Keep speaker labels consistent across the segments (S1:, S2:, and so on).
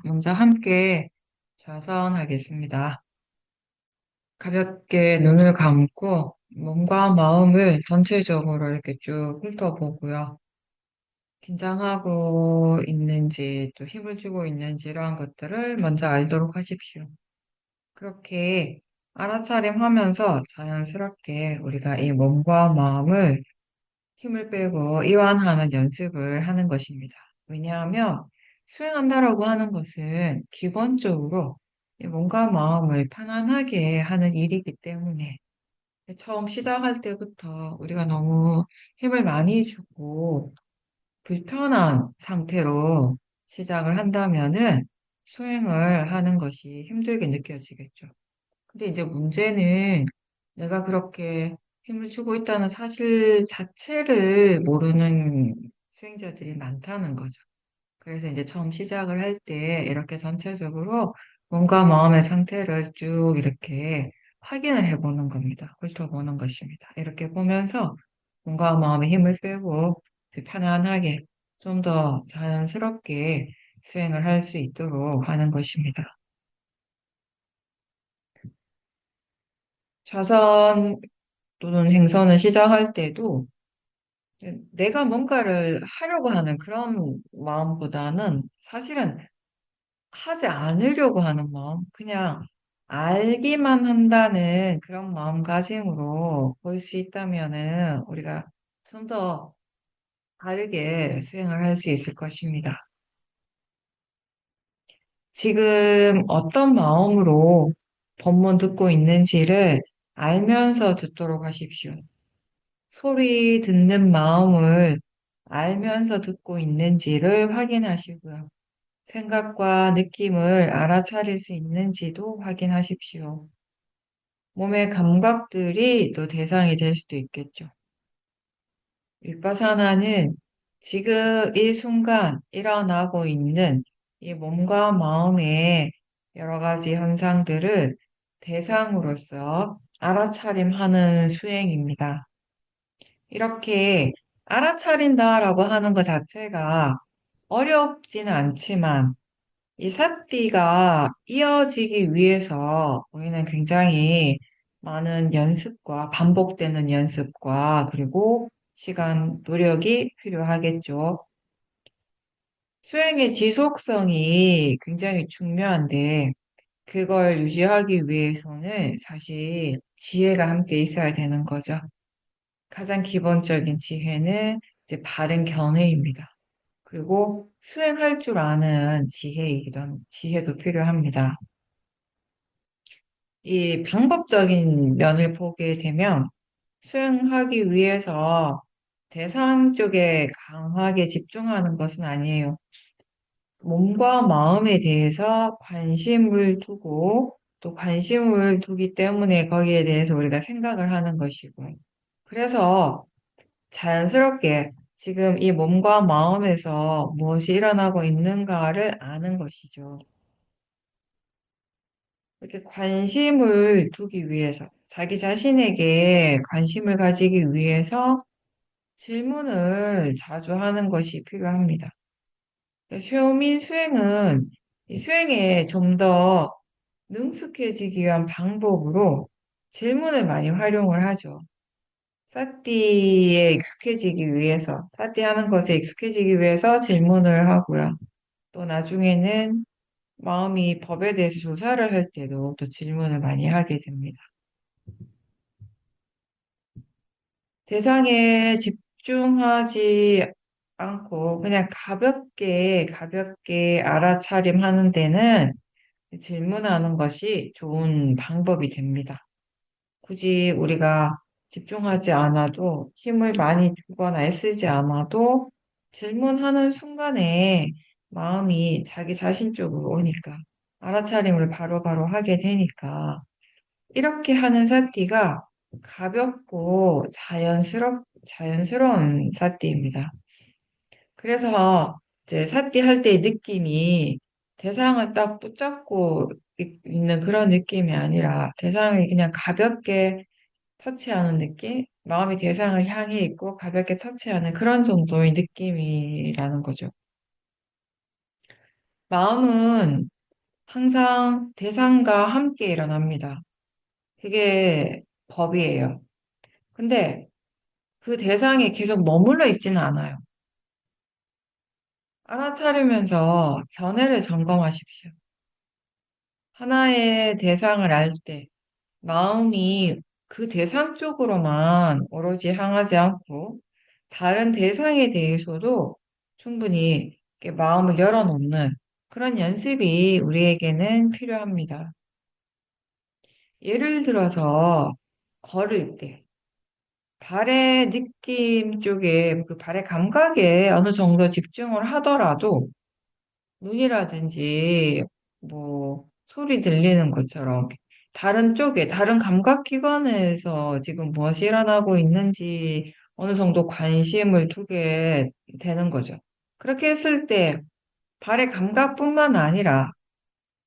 S1: 먼저 함께 좌선하겠습니다. 가볍게 눈을 감고 몸과 마음을 전체적으로 이렇게 쭉 훑어보고요. 긴장하고 있는지 또 힘을 주고 있는지 이러한 것들을 먼저 알도록 하십시오. 그렇게 알아차림하면서 자연스럽게 우리가 이 몸과 마음을 힘을 빼고 이완하는 연습을 하는 것입니다. 왜냐하면 수행한다라고 하는 것은 기본적으로 이 몸과 마음을 편안하게 하는 일이기 때문에 처음 시작할 때부터 우리가 너무 힘을 많이 주고 불편한 상태로 시작을 한다면은 수행을 하는 것이 힘들게 느껴지겠죠. 근데 이제 문제는 내가 그렇게 힘을 주고 있다는 사실 자체를 모르는 수행자들이 많다는 거죠. 그래서 이제 처음 시작을 할 때 이렇게 전체적으로 몸과 마음의 상태를 쭉 이렇게 확인을 해보는 겁니다. 훑어보는 것입니다. 이렇게 보면서 몸과 마음의 힘을 빼고 편안하게 좀 더 자연스럽게 수행을 할 수 있도록 하는 것입니다. 좌선 또는 행선을 시작할 때도 내가 뭔가를 하려고 하는 그런 마음보다는 사실은 하지 않으려고 하는 마음, 그냥 알기만 한다는 그런 마음가짐으로 볼 수 있다면은 우리가 좀 더 다르게 수행을 할 수 있을 것입니다. 지금 어떤 마음으로 법문 듣고 있는지를 알면서 듣도록 하십시오. 소리 듣는 마음을 알면서 듣고 있는지를 확인하시고요. 생각과 느낌을 알아차릴 수 있는지도 확인하십시오. 몸의 감각들이 또 대상이 될 수도 있겠죠. 윗바사나는 지금 이 순간 일어나고 있는 이 몸과 마음의 여러 가지 현상들을 대상으로서 알아차림하는 수행입니다. 이렇게 알아차린다라고 하는 것 자체가 어렵지는 않지만 이 사띠가 이어지기 위해서 우리는 굉장히 많은 연습과 반복되는 연습과 그리고 시간, 노력이 필요하겠죠. 수행의 지속성이 굉장히 중요한데 그걸 유지하기 위해서는 사실 지혜가 함께 있어야 되는 거죠. 가장 기본적인 지혜는 이제 바른 견해입니다. 그리고 수행할 줄 아는 지혜도 필요합니다. 이 방법적인 면을 보게 되면 수행하기 위해서 대상 쪽에 강하게 집중하는 것은 아니에요. 몸과 마음에 대해서 관심을 두고 또 관심을 두기 때문에 거기에 대해서 우리가 생각을 하는 것이고요. 그래서 자연스럽게 지금 이 몸과 마음에서 무엇이 일어나고 있는가를 아는 것이죠. 이렇게 관심을 두기 위해서, 자기 자신에게 관심을 가지기 위해서 질문을 자주 하는 것이 필요합니다. 쉐오민 수행은 이 수행에 좀 더 능숙해지기 위한 방법으로 질문을 많이 활용을 하죠. 사띠에 익숙해지기 위해서, 사띠 하는 것에 익숙해지기 위해서 질문을 하고요. 또 나중에는 마음이 법에 대해서 조사를 할 때도 또 질문을 많이 하게 됩니다. 대상에 집중하지 않고 그냥 가볍게 알아차림하는 데는 질문하는 것이 좋은 방법이 됩니다. 굳이 우리가 집중하지 않아도 힘을 많이 주거나 애쓰지 않아도 질문하는 순간에 마음이 자기 자신 쪽으로 오니까 알아차림을 바로바로 하게 되니까 이렇게 하는 사띠가 가볍고 자연스러운 사띠입니다. 그래서 이제 사띠 할 때의 느낌이 대상을 딱 붙잡고 있는 그런 느낌이 아니라 대상을 그냥 가볍게 터치하는 느낌? 마음이 대상을 향해 있고 가볍게 터치하는 그런 정도의 느낌이라는 거죠. 마음은 항상 대상과 함께 일어납니다. 그게 법이에요. 근데 그 대상에 계속 머물러 있지는 않아요. 알아차리면서 견해를 점검하십시오. 하나의 대상을 알 때 마음이 그 대상 쪽으로만 오로지 향하지 않고 다른 대상에 대해서도 충분히 이렇게 마음을 열어놓는 그런 연습이 우리에게는 필요합니다. 예를 들어서 걸을 때 발의 느낌 쪽에 그 발의 감각에 어느 정도 집중을 하더라도 눈이라든지 뭐 소리 들리는 것처럼 다른 쪽에 다른 감각기관에서 지금 무엇이 일어나고 있는지 어느 정도 관심을 두게 되는 거죠. 그렇게 했을 때 발의 감각뿐만 아니라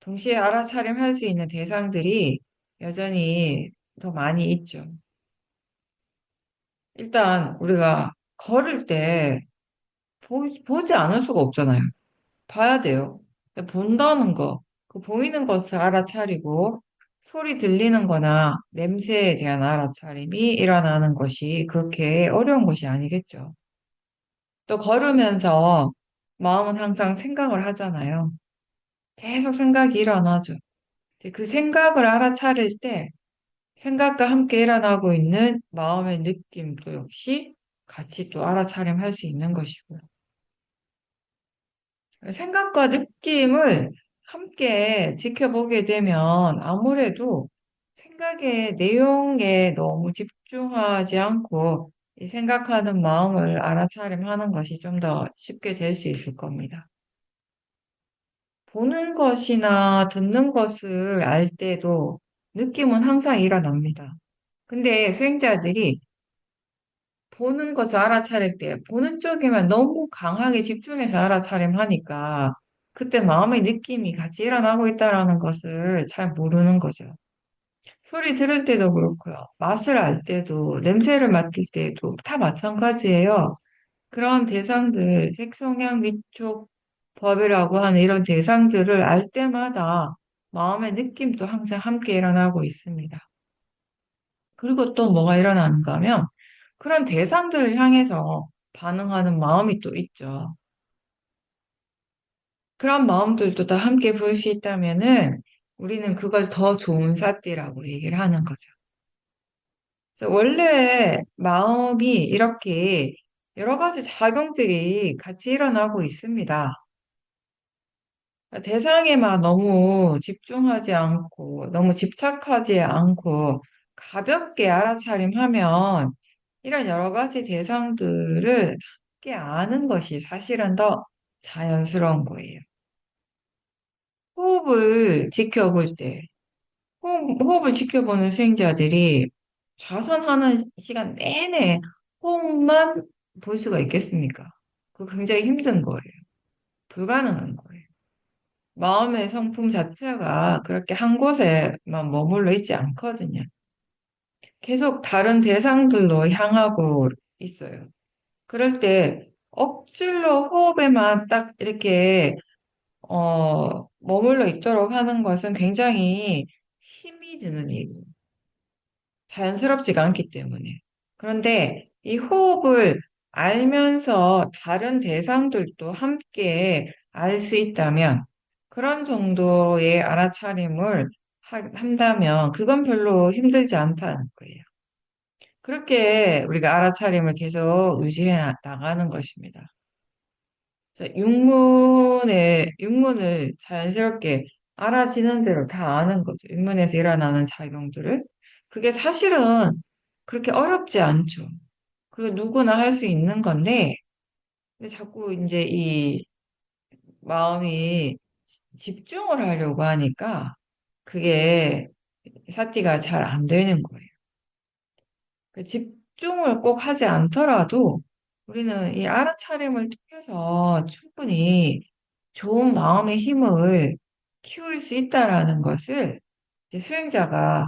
S1: 동시에 알아차림할 수 있는 대상들이 여전히 더 많이 있죠. 일단 우리가 걸을 때 보지 않을 수가 없잖아요. 봐야 돼요. 본다는 거, 그 보이는 것을 알아차리고 소리 들리는 거나 냄새에 대한 알아차림이 일어나는 것이 그렇게 어려운 것이 아니겠죠. 또 걸으면서 마음은 항상 생각을 하잖아요. 계속 생각이 일어나죠. 이제 그 생각을 알아차릴 때 생각과 함께 일어나고 있는 마음의 느낌도 역시 같이 또 알아차림할 수 있는 것이고요. 생각과 느낌을 함께 지켜보게 되면 아무래도 생각의 내용에 너무 집중하지 않고 이 생각하는 마음을 알아차림하는 것이 좀 더 쉽게 될 수 있을 겁니다. 보는 것이나 듣는 것을 알 때도 느낌은 항상 일어납니다. 근데 수행자들이 보는 것을 알아차릴 때 보는 쪽에만 너무 강하게 집중해서 알아차림하니까 그때 마음의 느낌이 같이 일어나고 있다라는 것을 잘 모르는 거죠. 소리 들을 때도 그렇고요. 맛을 알 때도 냄새를 맡을 때도 다 마찬가지예요. 그런 대상들, 색성향 위촉 법이라고 하는 이런 대상들을 알 때마다 마음의 느낌도 항상 함께 일어나고 있습니다. 그리고 또 뭐가 일어나는가 하면 그런 대상들을 향해서 반응하는 마음이 또 있죠. 그런 마음들도 다 함께 볼 수 있다면은 우리는 그걸 더 좋은 사띠라고 얘기를 하는 거죠. 그래서 원래 마음이 이렇게 여러 가지 작용들이 같이 일어나고 있습니다. 대상에만 너무 집중하지 않고, 너무 집착하지 않고, 가볍게 알아차림하면 이런 여러 가지 대상들을 함께 아는 것이 사실은 더 자연스러운 거예요. 호흡을 지켜볼 때, 호흡을 지켜보는 수행자들이 좌선하는 시간 내내 호흡만 볼 수가 있겠습니까? 그거 굉장히 힘든 거예요. 불가능한 거예요. 마음의 성품 자체가 그렇게 한 곳에만 머물러 있지 않거든요. 계속 다른 대상들로 향하고 있어요. 그럴 때 억지로 호흡에만 딱 이렇게 머물러 있도록 하는 것은 굉장히 힘이 드는 일이에요. 자연스럽지가 않기 때문에. 그런데 이 호흡을 알면서 다른 대상들도 함께 알 수 있다면 그런 정도의 알아차림을 한다면 그건 별로 힘들지 않다는 거예요. 그렇게 우리가 알아차림을 계속 유지해 나가는 것입니다. 그래서 육문을 자연스럽게 알아지는 대로 다 아는 거죠. 육문에서 일어나는 작용들을. 그게 사실은 그렇게 어렵지 않죠. 그리고 누구나 할 수 있는 건데, 근데 자꾸 이제 이 마음이 집중을 하려고 하니까 그게 사티가 잘 안 되는 거예요. 그 집중을 꼭 하지 않더라도 우리는 이 알아차림을 통해서 충분히 좋은 마음의 힘을 키울 수 있다라는 것을 이제 수행자가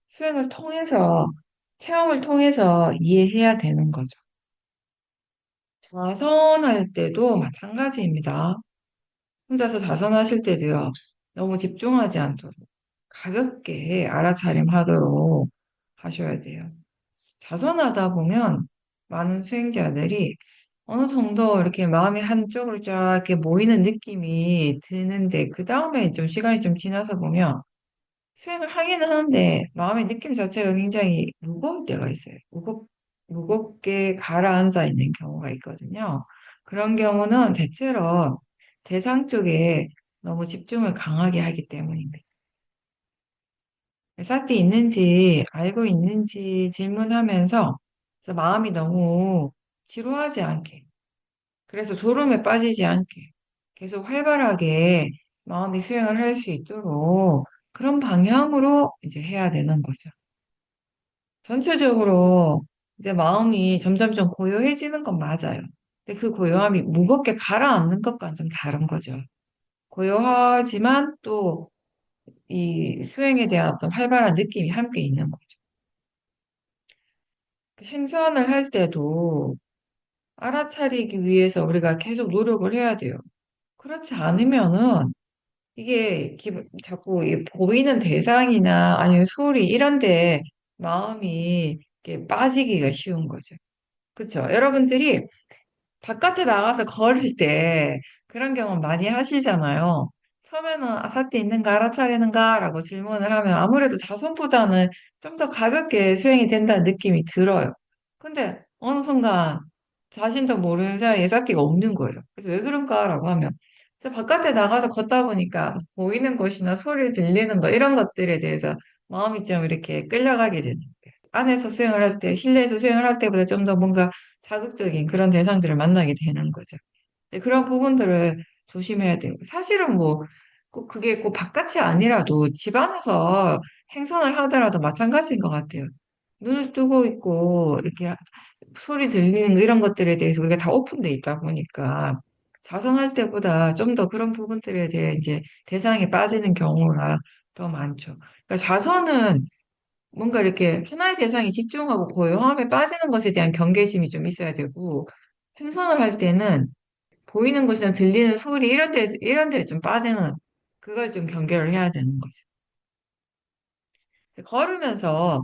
S1: 수행을 통해서, 체험을 통해서 이해해야 되는 거죠. 좌선할 때도 마찬가지입니다. 혼자서 자선하실 때도요, 너무 집중하지 않도록 가볍게 알아차림하도록 하셔야 돼요. 자선하다 보면 많은 수행자들이 어느 정도 이렇게 마음이 한쪽으로 쫙 이렇게 모이는 느낌이 드는데, 그 다음에 좀 시간이 좀 지나서 보면 수행을 하기는 하는데 마음의 느낌 자체가 굉장히 무거울 때가 있어요. 무겁게 가라앉아 있는 경우가 있거든요. 그런 경우는 대체로 대상 쪽에 너무 집중을 강하게 하기 때문입니다. 사티 있는지 알고 있는지 질문하면서 그래서 마음이 너무 지루하지 않게, 그래서 졸음에 빠지지 않게 계속 활발하게 마음이 수행을 할 수 있도록 그런 방향으로 이제 해야 되는 거죠. 전체적으로 이제 마음이 점점점 고요해지는 건 맞아요. 근데 그 고요함이 무겁게 가라앉는 것과는 좀 다른 거죠. 고요하지만 또 이 수행에 대한 어떤 활발한 느낌이 함께 있는 거죠. 행선을 할 때도 알아차리기 위해서 우리가 계속 노력을 해야 돼요. 그렇지 않으면은 이게 자꾸 보이는 대상이나 아니면 소리 이런 데 마음이 이렇게 빠지기가 쉬운 거죠. 그렇죠? 여러분들이 바깥에 나가서 걸을 때 그런 경험 많이 하시잖아요. 처음에는 사태 있는가 알아차리는가 라고 질문을 하면 아무래도 자손보다는 좀 더 가볍게 수행이 된다는 느낌이 들어요. 근데 어느 순간 자신도 모르는 사이에 사태가 없는 거예요. 그래서 왜 그런가라고 하면 그래서 바깥에 나가서 걷다 보니까 보이는 것이나 소리 들리는 것 이런 것들에 대해서 마음이 좀 이렇게 끌려가게 되는 거예요. 안에서 수행을 할 때, 실내에서 수행을 할 때보다 좀 더 뭔가 자극적인 그런 대상들을 만나게 되는 거죠. 네, 그런 부분들을 조심해야 돼요. 사실은 뭐, 꼭 그게 꼭 바깥이 아니라도 집 안에서 행선을 하더라도 마찬가지인 것 같아요. 눈을 뜨고 있고, 이렇게 소리 들리는 거 이런 것들에 대해서 우리가 다 오픈돼 있다 보니까 자선할 때보다 좀 더 그런 부분들에 대해 이제 대상에 빠지는 경우가 더 많죠. 그러니까 자선은 뭔가 이렇게 하나의 대상에 집중하고 고요함에 빠지는 것에 대한 경계심이 좀 있어야 되고, 행선을 할 때는 보이는 것이나 들리는 소리 이런 데에 좀 빠지는, 그걸 좀 경계를 해야 되는 거죠. 걸으면서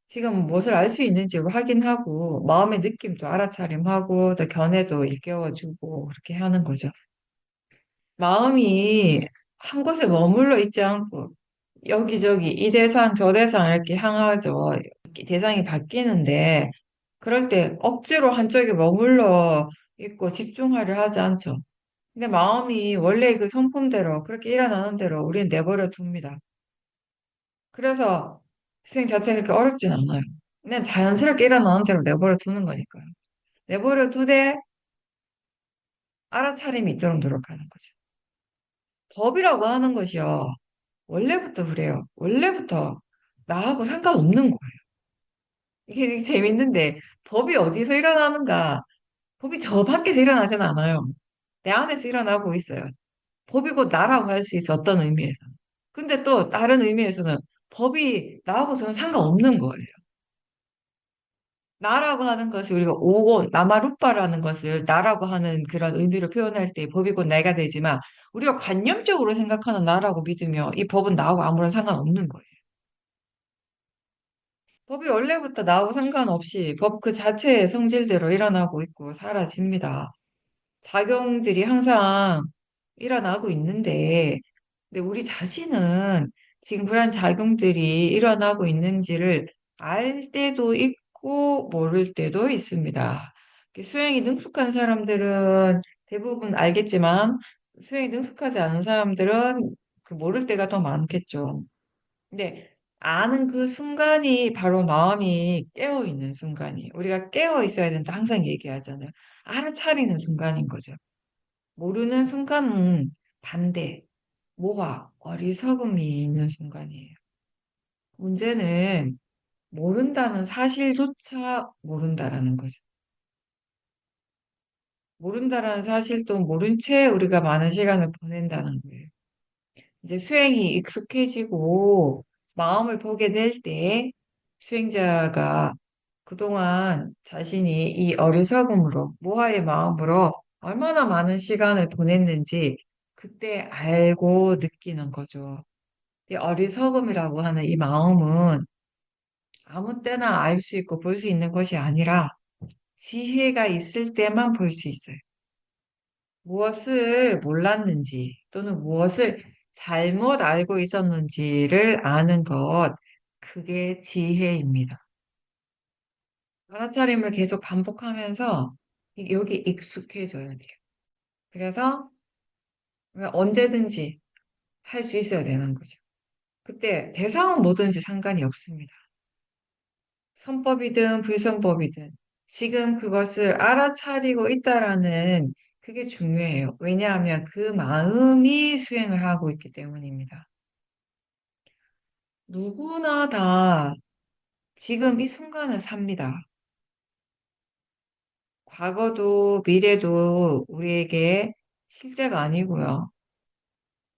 S1: 지금 무엇을 알 수 있는지 확인하고, 마음의 느낌도 알아차림하고, 또 견해도 일깨워주고, 그렇게 하는 거죠. 마음이 한 곳에 머물러 있지 않고, 여기저기 이 대상 저 대상 이렇게 향하죠. 대상이 바뀌는데 그럴 때 억지로 한쪽에 머물러 있고 집중하려 하지 않죠. 근데 마음이 원래 그 성품대로 그렇게 일어나는 대로 우리는 내버려 둡니다. 그래서 수행 자체가 그렇게 어렵진 않아요. 그냥 자연스럽게 일어나는 대로 내버려 두는 거니까요. 내버려 두되 알아차림이 있도록 노력하는 거죠. 법이라고 하는 것이요. 원래부터 그래요. 원래부터 나하고 상관없는 거예요. 이게 되게 재밌는데 법이 어디서 일어나는가? 법이 저 밖에서 일어나진 않아요. 내 안에서 일어나고 있어요. 법이 곧 나라고 할 수 있어, 어떤 의미에서. 근데 또 다른 의미에서는 법이 나하고서는 상관없는 거예요. 나라고 하는 것을 우리가 오고 나마루빠라는 것을 나라고 하는 그런 의미로 표현할 때 법이 곧 내가 되지만 우리가 관념적으로 생각하는 나라고 믿으면 이 법은 나하고 아무런 상관없는 거예요. 법이 원래부터 나하고 상관없이 법 그 자체의 성질대로 일어나고 있고 사라집니다. 작용들이 항상 일어나고 있는데, 근데 우리 자신은 지금 그런 작용들이 일어나고 있는지를 알 때도 있고 모를 때도 있습니다. 수행이 능숙한 사람들은 대부분 알겠지만 수행이 능숙하지 않은 사람들은 그 모를 때가 더 많겠죠. 근데 아는 그 순간이 바로 마음이 깨어 있는 순간이에요. 우리가 깨어 있어야 된다 항상 얘기하잖아요. 알아차리는 순간인 거죠. 모르는 순간은 반대, 모화, 어리석음이 있는 순간이에요. 문제는 모른다는 사실조차 모른다라는 거죠. 모른다라는 사실도 모른 채 우리가 많은 시간을 보낸다는 거예요. 이제 수행이 익숙해지고 마음을 보게 될 때 수행자가 그동안 자신이 이 어리석음으로, 모하의 마음으로 얼마나 많은 시간을 보냈는지 그때 알고 느끼는 거죠. 이 어리석음이라고 하는 이 마음은 아무 때나 알 수 있고 볼 수 있는 것이 아니라 지혜가 있을 때만 볼 수 있어요. 무엇을 몰랐는지 또는 무엇을 잘못 알고 있었는지를 아는 것, 그게 지혜입니다. 알아차림을 계속 반복하면서 여기 익숙해져야 돼요. 그래서 언제든지 할 수 있어야 되는 거죠. 그때 대상은 뭐든지 상관이 없습니다. 선법이든 불선법이든 지금 그것을 알아차리고 있다라는 그게 중요해요. 왜냐하면 그 마음이 수행을 하고 있기 때문입니다. 누구나 다 지금 이 순간을 삽니다. 과거도 미래도 우리에게 실제가 아니고요.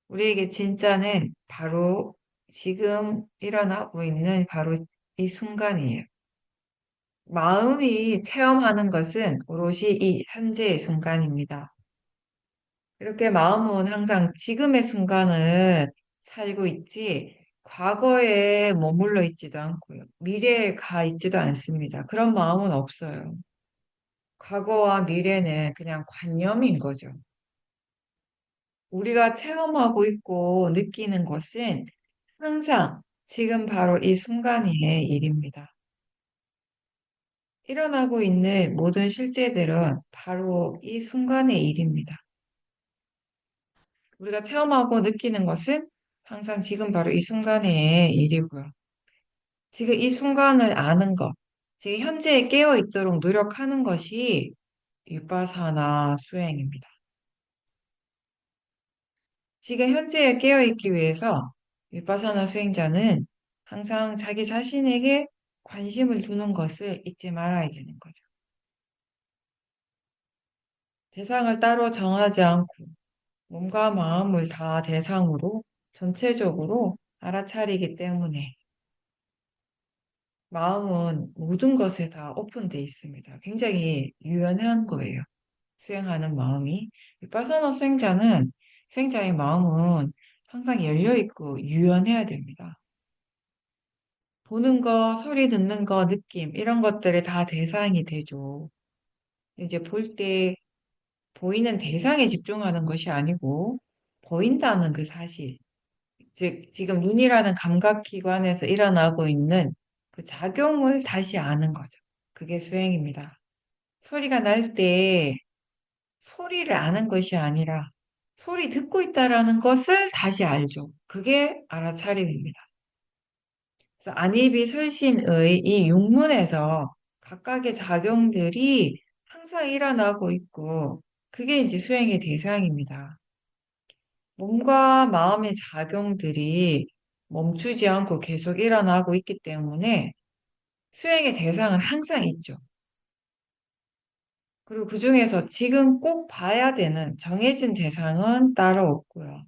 S1: 우리에게 진짜는 바로 지금 일어나고 있는 바로 이 순간이에요. 마음이 체험하는 것은 오롯이 이 현재의 순간입니다. 이렇게 마음은 항상 지금의 순간을 살고 있지, 과거에 머물러 있지도 않고요. 미래에 가 있지도 않습니다. 그런 마음은 없어요. 과거와 미래는 그냥 관념인 거죠. 우리가 체험하고 있고 느끼는 것은 항상 지금 바로 이 순간의 일입니다. 일어나고 있는 모든 실제들은 바로 이 순간의 일입니다. 우리가 체험하고 느끼는 것은 항상 지금 바로 이 순간의 일이고요. 지금 이 순간을 아는 것, 지금 현재에 깨어 있도록 노력하는 것이 위파사나 수행입니다. 지금 현재에 깨어 있기 위해서 위파사나 수행자는 항상 자기 자신에게 관심을 두는 것을 잊지 말아야 되는 거죠. 대상을 따로 정하지 않고 몸과 마음을 다 대상으로 전체적으로 알아차리기 때문에 마음은 모든 것에 다 오픈되어 있습니다. 굉장히 유연한 거예요. 수행하는 마음이. 위파사나 수행자의 마음은 항상 열려 있고 유연해야 됩니다. 보는 거, 소리 듣는 거, 느낌, 이런 것들이 다 대상이 되죠. 이제 볼 때 보이는 대상에 집중하는 것이 아니고, 보인다는 그 사실, 즉, 지금 눈이라는 감각기관에서 일어나고 있는 그 작용을 다시 아는 거죠. 그게 수행입니다. 소리가 날 때 소리를 아는 것이 아니라 소리 듣고 있다라는 것을 다시 알죠. 그게 알아차림입니다. 그래서 안일비 설신의 이 육문에서 각각의 작용들이 항상 일어나고 있고 그게 이제 수행의 대상입니다. 몸과 마음의 작용들이 멈추지 않고 계속 일어나고 있기 때문에 수행의 대상은 항상 있죠. 그리고 그중에서 지금 꼭 봐야 되는 정해진 대상은 따로 없고요.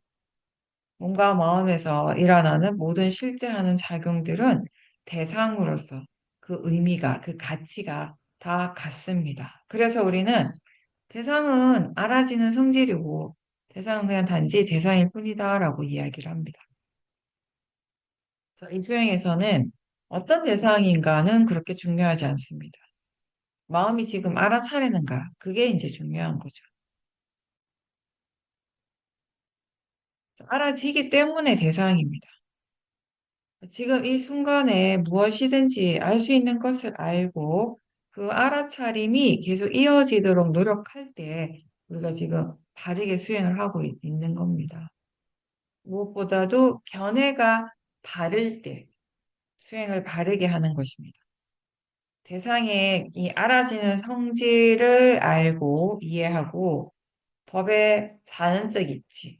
S1: 몸과 마음에서 일어나는 모든 실제하는 작용들은 대상으로서 그 의미가, 그 가치가 다 같습니다. 그래서 우리는 대상은 알아지는 성질이고 대상은 그냥 단지 대상일 뿐이다라고 이야기를 합니다. 그래서 이 수행에서는 어떤 대상인가는 그렇게 중요하지 않습니다. 마음이 지금 알아차리는가, 그게 이제 중요한 거죠. 알아지기 때문에 대상입니다. 지금 이 순간에 무엇이든지 알 수 있는 것을 알고 그 알아차림이 계속 이어지도록 노력할 때 우리가 지금 바르게 수행을 하고 있는 겁니다. 무엇보다도 견해가 바를 때 수행을 바르게 하는 것입니다. 대상의 이 알아지는 성질을 알고 이해하고 법의 자는적 이치,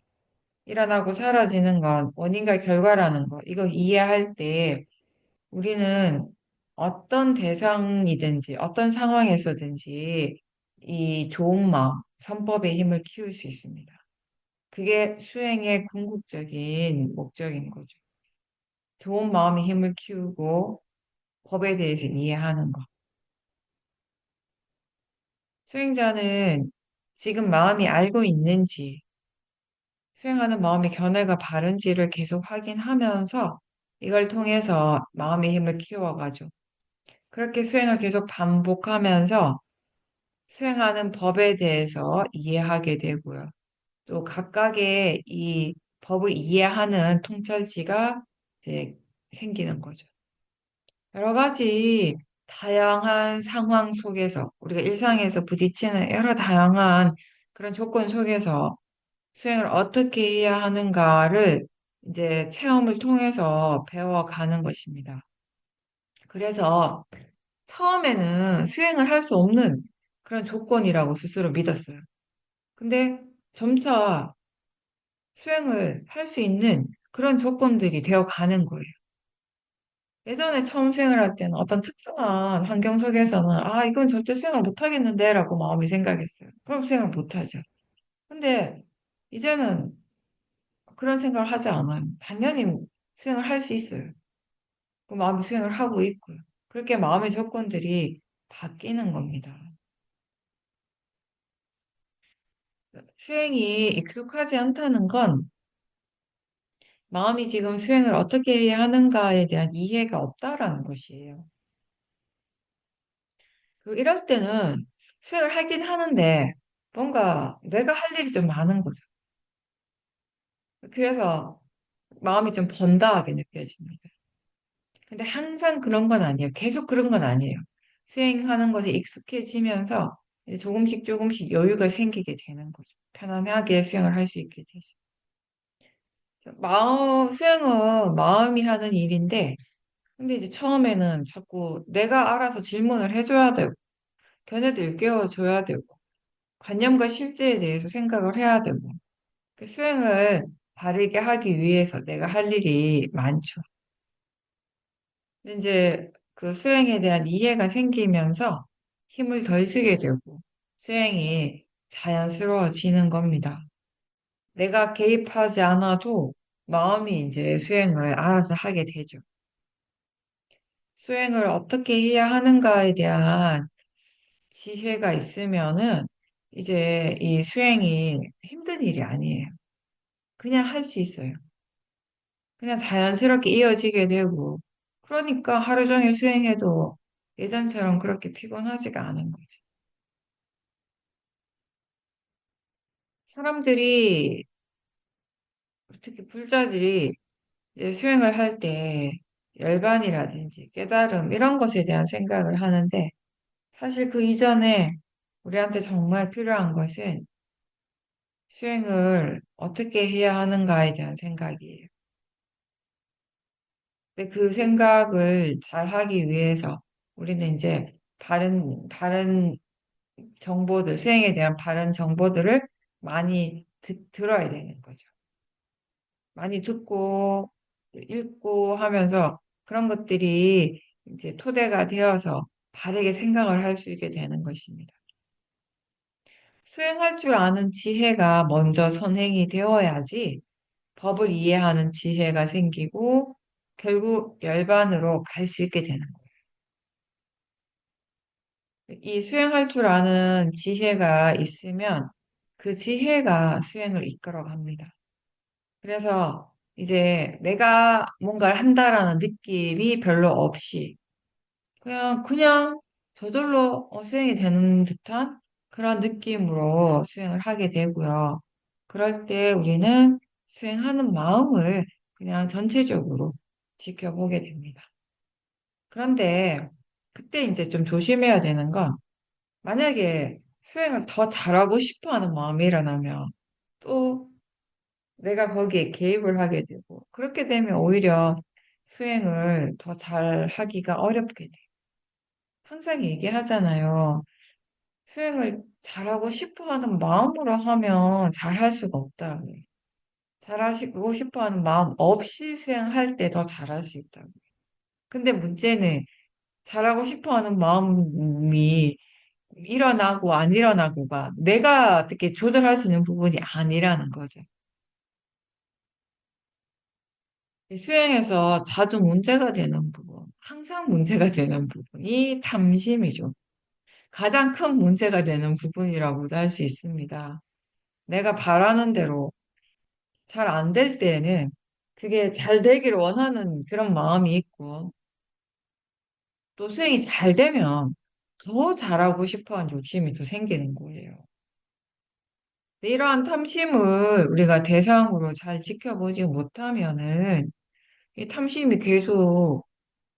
S1: 일어나고 사라지는 건 원인과 결과라는 거, 이걸 이해할 때 우리는 어떤 대상이든지 어떤 상황에서든지 이 좋은 마음, 선법의 힘을 키울 수 있습니다. 그게 수행의 궁극적인 목적인 거죠. 좋은 마음의 힘을 키우고 법에 대해서 이해하는 것. 수행자는 지금 마음이 알고 있는지 수행하는 마음의 견해가 바른지를 계속 확인하면서 이걸 통해서 마음의 힘을 키워가지고 그렇게 수행을 계속 반복하면서 수행하는 법에 대해서 이해하게 되고요. 또 각각의 이 법을 이해하는 통찰지가 이제 생기는 거죠. 여러 가지 다양한 상황 속에서 우리가 일상에서 부딪히는 여러 다양한 그런 조건 속에서 수행을 어떻게 해야 하는가를 이제 체험을 통해서 배워가는 것입니다. 그래서 처음에는 수행을 할 수 없는 그런 조건이라고 스스로 믿었어요. 근데 점차 수행을 할 수 있는 그런 조건들이 되어 가는 거예요. 예전에 처음 수행을 할 때는 어떤 특정한 환경 속에서는 아, 이건 절대 수행을 못 하겠는데 라고 마음이 생각했어요. 그럼 수행을 못 하죠. 근데 이제는 그런 생각을 하지 않아요. 당연히 수행을 할 수 있어요. 그 마음이 수행을 하고 있고요. 그렇게 마음의 조건들이 바뀌는 겁니다. 수행이 익숙하지 않다는 건 마음이 지금 수행을 어떻게 해야 하는가에 대한 이해가 없다라는 것이에요. 이럴 때는 수행을 하긴 하는데 뭔가 내가 할 일이 좀 많은 거죠. 그래서 마음이 좀 번다하게 느껴집니다. 근데 항상 그런 건 아니에요. 계속 그런 건 아니에요. 수행하는 것에 익숙해지면서 이제 조금씩 조금씩 여유가 생기게 되는 거죠. 편안하게 수행을 할 수 있게 되죠. 수행은 마음이 하는 일인데, 근데 이제 처음에는 자꾸 내가 알아서 질문을 해줘야 되고, 걔네들 일깨워줘야 되고, 관념과 실제에 대해서 생각을 해야 되고, 그 수행을 바르게 하기 위해서 내가 할 일이 많죠. 근데 이제 그 수행에 대한 이해가 생기면서 힘을 덜 쓰게 되고, 수행이 자연스러워지는 겁니다. 내가 개입하지 않아도 마음이 이제 수행을 알아서 하게 되죠. 수행을 어떻게 해야 하는가에 대한 지혜가 있으면은 이제 이 수행이 힘든 일이 아니에요. 그냥 할 수 있어요. 그냥 자연스럽게 이어지게 되고, 그러니까 하루 종일 수행해도 예전처럼 그렇게 피곤하지가 않은 거지. 사람들이, 특히 불자들이 이제 수행을 할 때 열반이라든지 깨달음, 이런 것에 대한 생각을 하는데, 사실 그 이전에 우리한테 정말 필요한 것은 수행을 어떻게 해야 하는가에 대한 생각이에요. 근데 그 생각을 잘 하기 위해서 우리는 이제 바른 정보들, 수행에 대한 바른 정보들을 많이 들어야 되는 거죠. 많이 듣고 읽고 하면서 그런 것들이 이제 토대가 되어서 바르게 생각을 할 수 있게 되는 것입니다. 수행할 줄 아는 지혜가 먼저 선행이 되어야지 법을 이해하는 지혜가 생기고 결국 열반으로 갈 수 있게 되는 거예요. 이 수행할 줄 아는 지혜가 있으면 그 지혜가 수행을 이끌어 갑니다. 그래서 이제 내가 뭔가를 한다라는 느낌이 별로 없이 그냥 저절로 수행이 되는 듯한 그런 느낌으로 수행을 하게 되고요. 그럴 때 우리는 수행하는 마음을 그냥 전체적으로 지켜보게 됩니다. 그런데 그때 이제 좀 조심해야 되는 건 만약에 수행을 더 잘하고 싶어 하는 마음이 일어나면 또 내가 거기에 개입을 하게 되고 그렇게 되면 오히려 수행을 더 잘하기가 어렵게 돼. 항상 얘기하잖아요. 수행을 잘하고 싶어 하는 마음으로 하면 잘할 수가 없다고. 잘하시고 싶어 하는 마음 없이 수행할 때 더 잘할 수 있다고. 근데 문제는 잘하고 싶어 하는 마음이 일어나고 안 일어나고가 내가 어떻게 조절할 수 있는 부분이 아니라는 거죠. 이 수행에서 자주 문제가 되는 부분, 항상 문제가 되는 부분이 탐심이죠. 가장 큰 문제가 되는 부분이라고도 할 수 있습니다. 내가 바라는 대로 잘 안 될 때는 그게 잘 되기를 원하는 그런 마음이 있고, 또 수행이 잘 되면 더 잘하고 싶어 하는 욕심이 또 생기는 거예요. 근데 이러한 탐심을 우리가 대상으로 잘 지켜보지 못하면은 이 탐심이 계속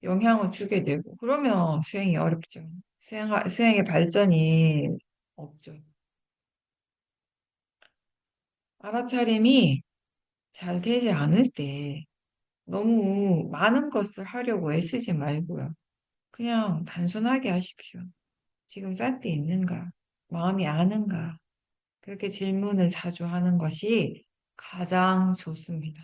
S1: 영향을 주게 되고, 그러면 수행이 어렵죠. 수행의 발전이 없죠. 알아차림이 잘 되지 않을 때 너무 많은 것을 하려고 애쓰지 말고요. 그냥 단순하게 하십시오. 지금 쌀 때 있는가? 마음이 아는가? 그렇게 질문을 자주 하는 것이 가장 좋습니다.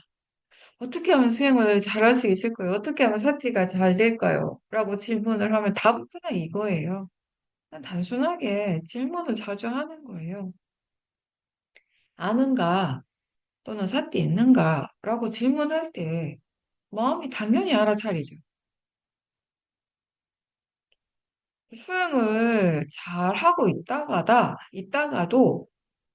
S1: 어떻게 하면 수행을 잘할 수 있을까요? 어떻게 하면 사티가 잘 될까요? 라고 질문을 하면 답은 그냥 이거예요. 그냥 단순하게 질문을 자주 하는 거예요. 아는가? 또는 사티 있는가? 라고 질문할 때 마음이 당연히 알아차리죠. 수행을 잘 하고 있다가도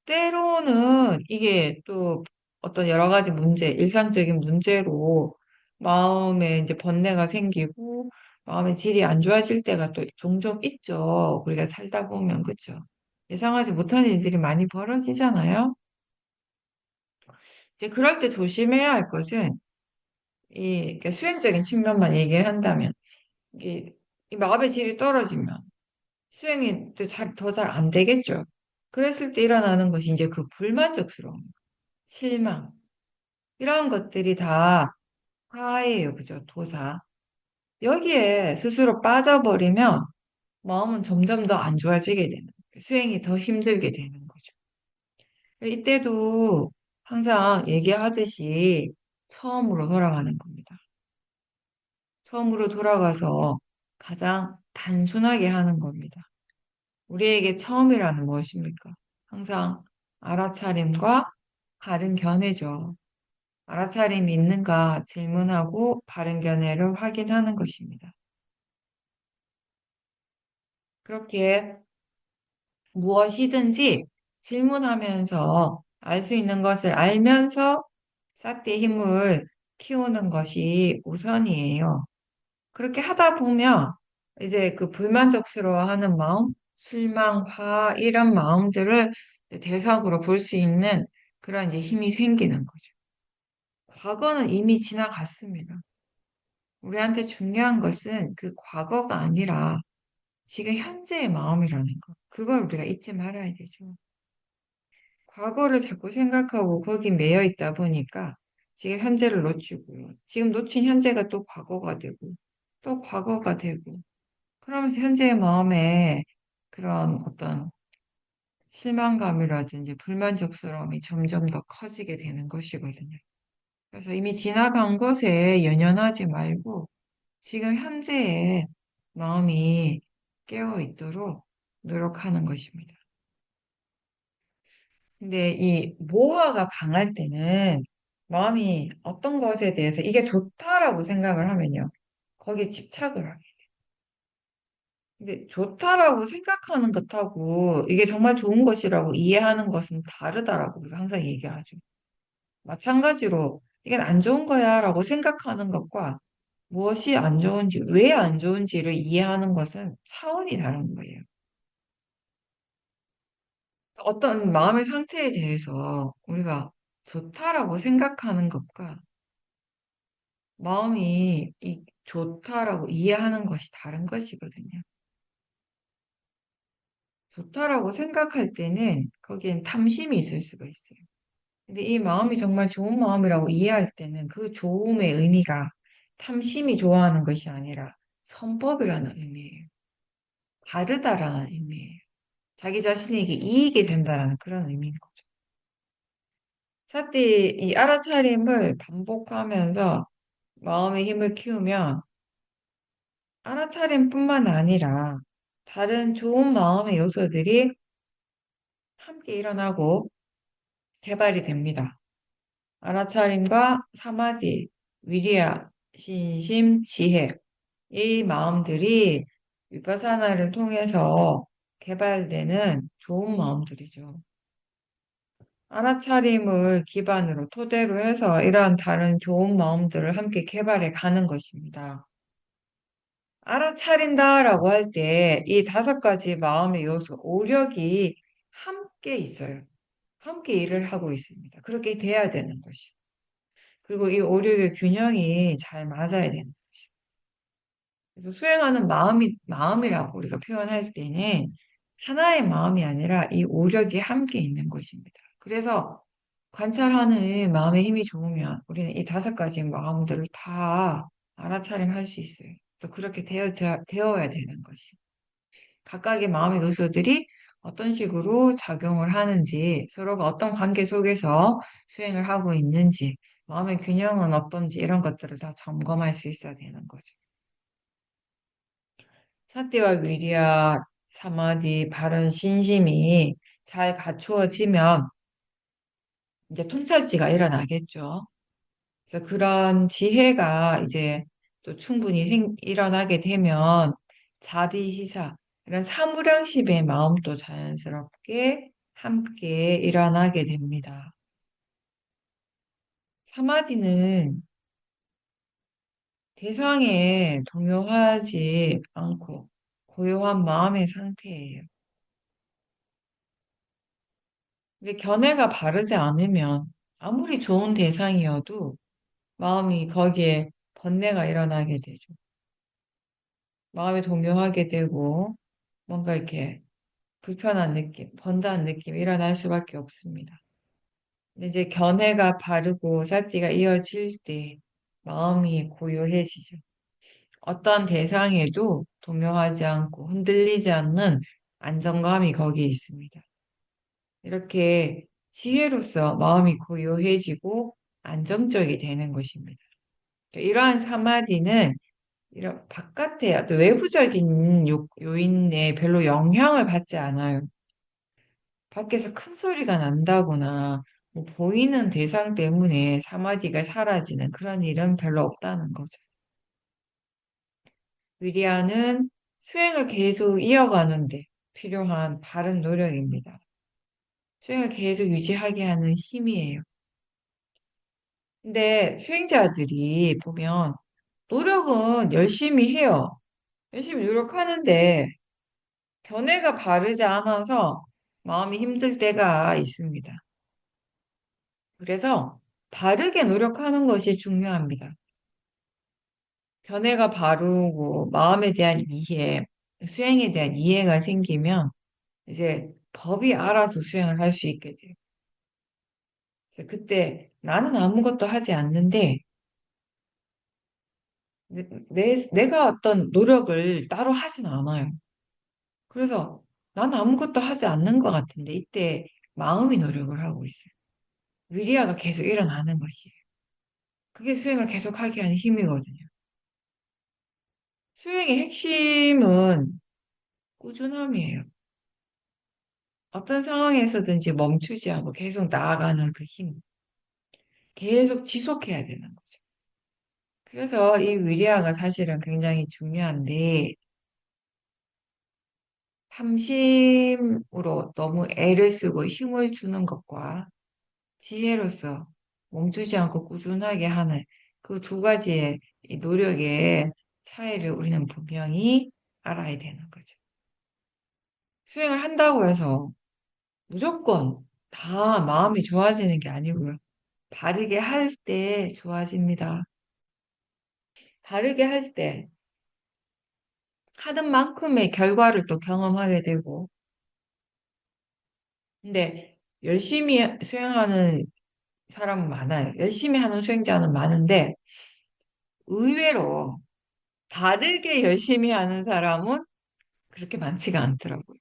S1: 때로는 이게 또 어떤 여러 가지 문제, 일상적인 문제로 마음에 이제 번뇌가 생기고 마음의 질이 안 좋아질 때가 또 종종 있죠. 우리가 살다 보면, 그쵸? 예상하지 못한 일들이 많이 벌어지잖아요. 이제 그럴 때 조심해야 할 것은 그러니까 수행적인 측면만 얘기를 한다면 이게 이 마음의 질이 떨어지면 수행이 더 잘 안 되겠죠. 그랬을 때 일어나는 것이 이제 그 불만족스러움, 실망, 이런 것들이 다 화예요. 그죠? 도사. 여기에 스스로 빠져버리면 마음은 점점 더 안 좋아지게 되는, 수행이 더 힘들게 되는 거죠. 이때도 항상 얘기하듯이 처음으로 돌아가는 겁니다. 처음으로 돌아가서 가장 단순하게 하는 겁니다. 우리에게 처음이라는 무엇입니까? 항상 알아차림과 바른 견해죠. 알아차림이 있는가 질문하고 바른 견해를 확인하는 것입니다. 그렇게 무엇이든지 질문하면서 알 수 있는 것을 알면서 사띠의 힘을 키우는 것이 우선이에요. 그렇게 하다 보면 이제 그 불만족스러워하는 마음, 실망, 화 이런 마음들을 대상으로 볼 수 있는 그런 이제 힘이 생기는 거죠. 과거는 이미 지나갔습니다. 우리한테 중요한 것은 그 과거가 아니라 지금 현재의 마음이라는 거. 그걸 우리가 잊지 말아야 되죠. 과거를 자꾸 생각하고 거기 매여 있다 보니까 지금 현재를 놓치고요. 지금 놓친 현재가 또 과거가 되고 또 과거가 되고 그러면서 현재의 마음에 그런 어떤 실망감이라든지 불만족스러움이 점점 더 커지게 되는 것이거든요. 그래서 이미 지나간 것에 연연하지 말고 지금 현재의 마음이 깨어 있도록 노력하는 것입니다. 근데 이 모화가 강할 때는 마음이 어떤 것에 대해서 이게 좋다라고 생각을 하면요. 거기에 집착을 하게. 근데 좋다라고 생각하는 것하고 이게 정말 좋은 것이라고 이해하는 것은 다르다라고 우리가 항상 얘기하죠. 마찬가지로 이건 안 좋은 거야라고 생각하는 것과 무엇이 안 좋은지, 왜 안 좋은지를 이해하는 것은 차원이 다른 거예요. 어떤 마음의 상태에 대해서 우리가 좋다라고 생각하는 것과 마음이 좋다라고 이해하는 것이 다른 것이거든요. 좋다라고 생각할 때는 거기엔 탐심이 있을 수가 있어요. 근데 이 마음이 정말 좋은 마음이라고 이해할 때는 그 좋음의 의미가 탐심이 좋아하는 것이 아니라 선법이라는 의미예요. 바르다라는 의미예요. 자기 자신에게 이익이 된다라는 그런 의미인 거죠. 사띠 이 알아차림을 반복하면서 마음의 힘을 키우면 알아차림뿐만 아니라 다른 좋은 마음의 요소들이 함께 일어나고 개발이 됩니다. 알아차림과 사마디, 위리아, 신심, 지혜 이 마음들이 위파사나를 통해서 개발되는 좋은 마음들이죠. 알아차림을 기반으로 토대로 해서 이러한 다른 좋은 마음들을 함께 개발해 가는 것입니다. 알아차린다라고 할 때 이 다섯 가지 마음의 요소, 오력이 함께 있어요. 함께 일을 하고 있습니다. 그렇게 돼야 되는 것이요. 그리고 이 오력의 균형이 잘 맞아야 되는 것이요. 그래서 수행하는 마음이라고 우리가 표현할 때는 하나의 마음이 아니라 이 오력이 함께 있는 것입니다. 그래서 관찰하는 마음의 힘이 좋으면 우리는 이 다섯 가지 마음들을 다 알아차림할 수 있어요. 또 그렇게 되어야 되는 것이. 각각의 마음의 요소들이 어떤 식으로 작용을 하는지, 서로가 어떤 관계 속에서 수행을 하고 있는지, 마음의 균형은 어떤지 이런 것들을 다 점검할 수 있어야 되는 거죠. 사티와 위리아, 사마디, 바른 신심이 잘 갖추어지면 이제 통찰지가 일어나겠죠. 그래서 그런 지혜가 이제 또 충분히 일어나게 되면 자비희사, 이런 사무량심의 마음도 자연스럽게 함께 일어나게 됩니다. 사마디는 대상에 동요하지 않고 고요한 마음의 상태예요. 근데 견해가 바르지 않으면 아무리 좋은 대상이어도 마음이 거기에 번뇌가 일어나게 되죠. 마음에 동요하게 되고 뭔가 이렇게 불편한 느낌, 번다한 느낌 일어날 수밖에 없습니다. 근데 이제 견해가 바르고 사띠가 이어질 때 마음이 고요해지죠. 어떤 대상에도 동요하지 않고 흔들리지 않는 안정감이 거기에 있습니다. 이렇게 지혜로서 마음이 고요해지고 안정적이 되는 것입니다. 그러니까 이러한 사마디는 이런 바깥의 어떤 외부적인 요인에 별로 영향을 받지 않아요. 밖에서 큰 소리가 난다거나 뭐 보이는 대상 때문에 사마디가 사라지는 그런 일은 별로 없다는 거죠. 위리아는 수행을 계속 이어가는데 필요한 바른 노력입니다. 수행을 계속 유지하게 하는 힘이에요. 근데 수행자들이 보면 노력은 열심히 해요. 열심히 노력하는데 견해가 바르지 않아서 마음이 힘들 때가 있습니다. 그래서 바르게 노력하는 것이 중요합니다. 견해가 바르고 마음에 대한 이해, 수행에 대한 이해가 생기면 이제 법이 알아서 수행을 할 수 있게 돼요. 그래서 그때 나는 아무것도 하지 않는데 내가 어떤 노력을 따로 하진 않아요. 그래서 난 아무것도 하지 않는 것 같은데 이때 마음이 노력을 하고 있어요. 위리아가 계속 일어나는 것이에요. 그게 수행을 계속하게 하는 힘이거든요. 수행의 핵심은 꾸준함이에요. 어떤 상황에서든지 멈추지 않고 계속 나아가는 그 힘. 계속 지속해야 되는 거죠. 그래서 이 위리아가 사실은 굉장히 중요한데, 탐심으로 너무 애를 쓰고 힘을 주는 것과 지혜로서 멈추지 않고 꾸준하게 하는 그 두 가지의 이 노력의 차이를 우리는 분명히 알아야 되는 거죠. 수행을 한다고 해서 무조건 다 마음이 좋아지는 게 아니고요. 바르게 할 때 좋아집니다. 바르게 할 때 하는 만큼의 결과를 또 경험하게 되고, 근데 열심히 수행하는 사람은 많아요. 열심히 하는 수행자는 많은데, 의외로 다르게 열심히 하는 사람은 그렇게 많지가 않더라고요.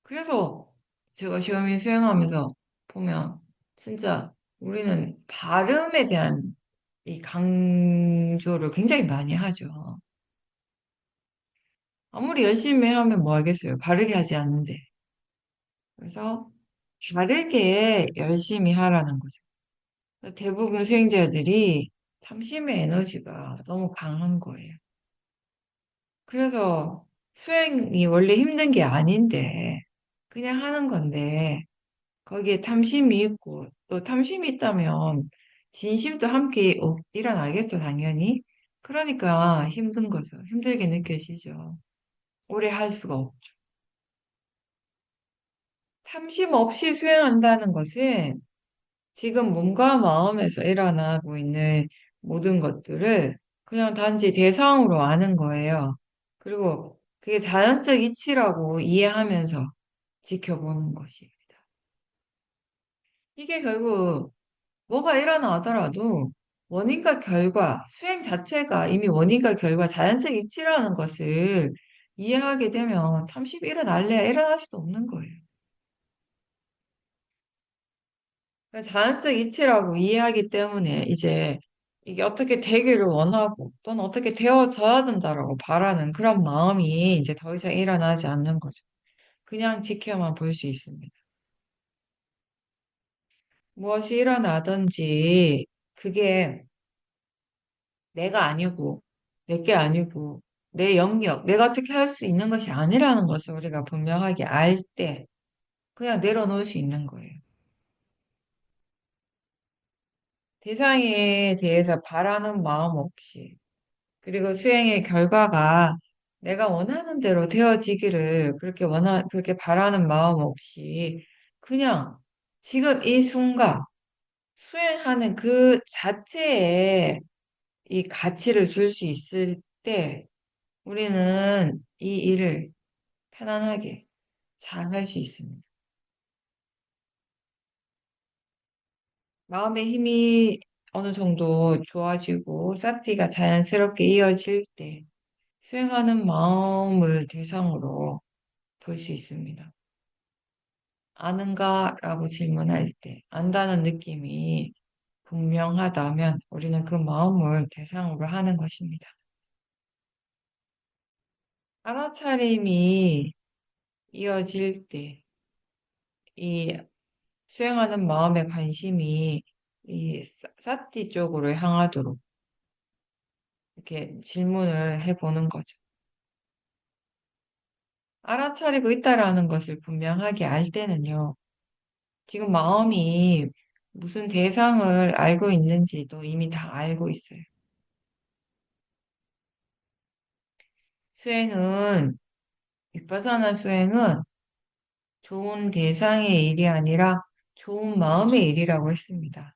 S1: 그래서 제가 시험인 수행하면서 보면 진짜 우리는 발음에 대한 이 강조를 굉장히 많이 하죠. 아무리 열심히 하면 뭐 하겠어요. 바르게 하지 않는데. 그래서 바르게 열심히 하라는 거죠. 대부분 수행자들이 탐심의 에너지가 너무 강한 거예요. 그래서 수행이 원래 힘든 게 아닌데 그냥 하는 건데 거기에 탐심이 있고 또 탐심이 있다면 진심도 함께 일어나겠죠, 당연히. 그러니까 힘든 거죠. 힘들게 느껴지죠. 오래 할 수가 없죠. 탐심 없이 수행한다는 것은 지금 몸과 마음에서 일어나고 있는 모든 것들을 그냥 단지 대상으로 아는 거예요. 그리고 그게 자연적 이치라고 이해하면서 지켜보는 것입니다. 이게 결국 뭐가 일어나더라도 원인과 결과, 수행 자체가 이미 원인과 결과, 자연적 이치라는 것을 이해하게 되면 탐심이 일어날래야 일어날 수도 없는 거예요. 자연적 이치라고 이해하기 때문에 이제 이게 어떻게 되기를 원하고 또는 어떻게 되어져야 된다라고 바라는 그런 마음이 이제 더 이상 일어나지 않는 거죠. 그냥 지켜만 볼 수 있습니다. 무엇이 일어나든지 그게 내가 아니고, 내 게 아니고, 내 영역, 내가 어떻게 할 수 있는 것이 아니라는 것을 우리가 분명하게 알 때, 그냥 내려놓을 수 있는 거예요. 대상에 대해서 바라는 마음 없이, 그리고 수행의 결과가 내가 원하는 대로 되어지기를 그렇게 바라는 마음 없이, 그냥 지금 이 순간 수행하는 그 자체에 이 가치를 줄 수 있을 때, 우리는 이 일을 편안하게 잘 할 수 있습니다. 마음의 힘이 어느 정도 좋아지고 사티가 자연스럽게 이어질 때 수행하는 마음을 대상으로 볼 수 있습니다. 아는가? 라고 질문할 때 안다는 느낌이 분명하다면 우리는 그 마음을 대상으로 하는 것입니다. 알아차림이 이어질 때 이 수행하는 마음의 관심이 이 사티 쪽으로 향하도록 이렇게 질문을 해보는 거죠. 알아차리고 있다라는 것을 분명하게 알 때는요, 지금 마음이 무슨 대상을 알고 있는지도 이미 다 알고 있어요. 수행은, 윗바사나 수행은 좋은 대상의 일이 아니라 좋은 마음의 일이라고 했습니다.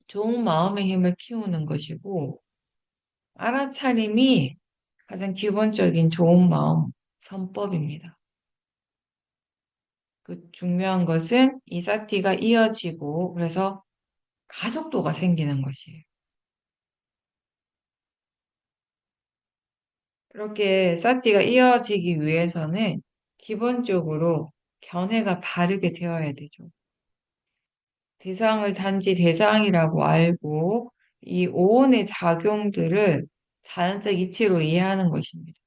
S1: 좋은 마음의 힘을 키우는 것이고, 알아차림이 가장 기본적인 좋은 마음, 선법입니다. 그 중요한 것은 이 사티가 이어지고 그래서 가속도가 생기는 것이에요. 그렇게 사티가 이어지기 위해서는 기본적으로 견해가 바르게 되어야 되죠. 대상을 단지 대상이라고 알고 이 오온의 작용들을 자연적 이치로 이해하는 것입니다.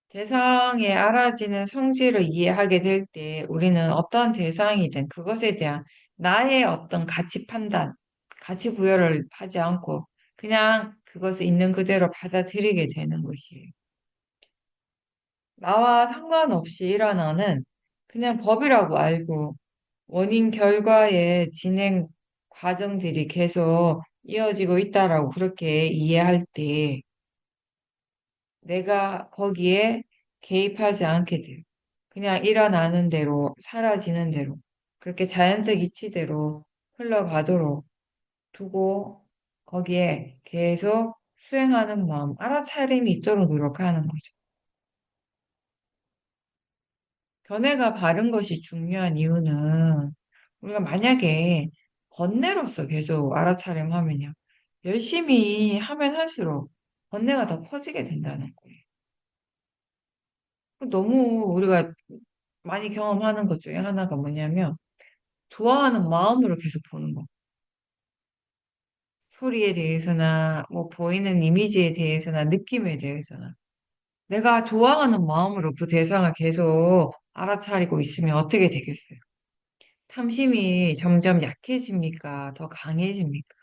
S1: 대상에 알아지는 성질을 이해하게 될 때 우리는 어떠한 대상이든 그것에 대한 나의 어떤 가치 판단, 가치 부여를 하지 않고 그냥 그것을 있는 그대로 받아들이게 되는 것이에요. 나와 상관없이 일어나는 그냥 법이라고 알고 원인 결과의 진행 과정들이 계속 이어지고 있다라고 그렇게 이해할 때 내가 거기에 개입하지 않게 돼요. 그냥 일어나는 대로, 사라지는 대로, 그렇게 자연적 이치대로 흘러가도록 두고 거기에 계속 수행하는 마음, 알아차림이 있도록 노력하는 거죠. 견해가 바른 것이 중요한 이유는 우리가 만약에 번뇌로서 계속 알아차림하면요. 열심히 하면 할수록 번뇌가 더 커지게 된다는 거예요. 너무 우리가 많이 경험하는 것 중에 하나가 뭐냐면 좋아하는 마음으로 계속 보는 거. 소리에 대해서나 뭐 보이는 이미지에 대해서나 느낌에 대해서나 내가 좋아하는 마음으로 그 대상을 계속 알아차리고 있으면 어떻게 되겠어요? 탐심이 점점 약해집니까? 더 강해집니까?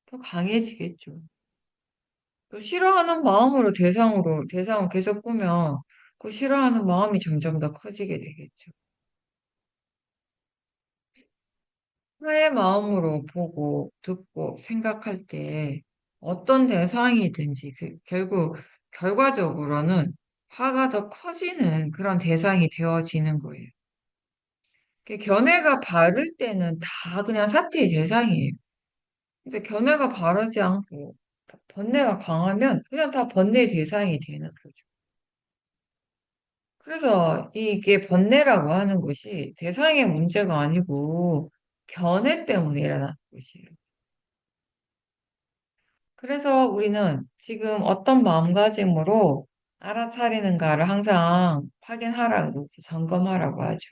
S1: 더 강해지겠죠. 또 싫어하는 마음으로 대상을 계속 보면 그 싫어하는 마음이 점점 더 커지게 되겠죠. 타의 마음으로 보고, 듣고, 생각할 때 어떤 대상이든지 결국 결과적으로는 화가 더 커지는 그런 대상이 되어지는 거예요. 견해가 바를 때는 다 그냥 사태의 대상이에요. 근데 견해가 바르지 않고 번뇌가 강하면 그냥 다 번뇌의 대상이 되는 거죠. 그래서 이게 번뇌라고 하는 것이 대상의 문제가 아니고 견해 때문에 일어나는 것이에요. 그래서 우리는 지금 어떤 마음가짐으로 알아차리는가를 항상 확인하라고, 점검하라고 하죠.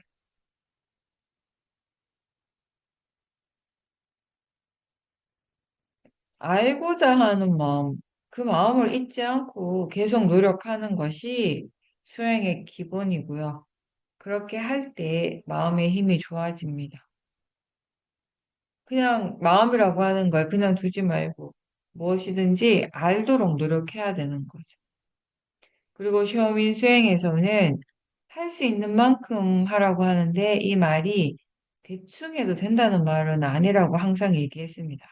S1: 알고자 하는 마음, 그 마음을 잊지 않고 계속 노력하는 것이 수행의 기본이고요. 그렇게 할 때 마음의 힘이 좋아집니다. 그냥 마음이라고 하는 걸 그냥 두지 말고 무엇이든지 알도록 노력해야 되는 거죠. 그리고 시험인 수행에서는 할 수 있는 만큼 하라고 하는데 이 말이 대충 해도 된다는 말은 아니라고 항상 얘기했습니다.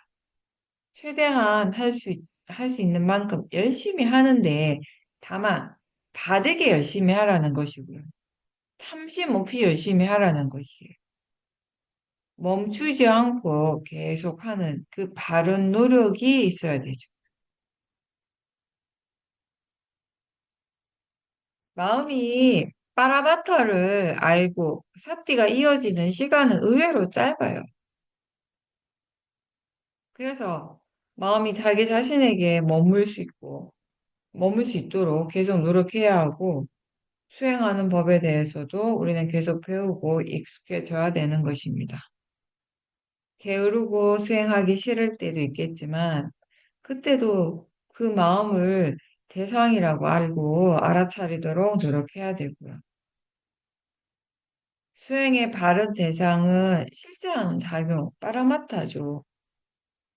S1: 최대한 할 수 있는 만큼 열심히 하는데 다만 바르게 열심히 하라는 것이고요. 탐심 없이 열심히 하라는 것이에요. 멈추지 않고 계속하는 그 바른 노력이 있어야 되죠. 마음이 빠라바타를 알고 사띠가 이어지는 시간은 의외로 짧아요. 그래서 마음이 자기 자신에게 머물 수 있도록 계속 노력해야 하고, 수행하는 법에 대해서도 우리는 계속 배우고 익숙해져야 되는 것입니다. 게으르고 수행하기 싫을 때도 있겠지만, 그때도 그 마음을 대상이라고 알고 알아차리도록 노력해야 되고요. 수행의 바른 대상은 실제 하는 작용, 빠라마타죠.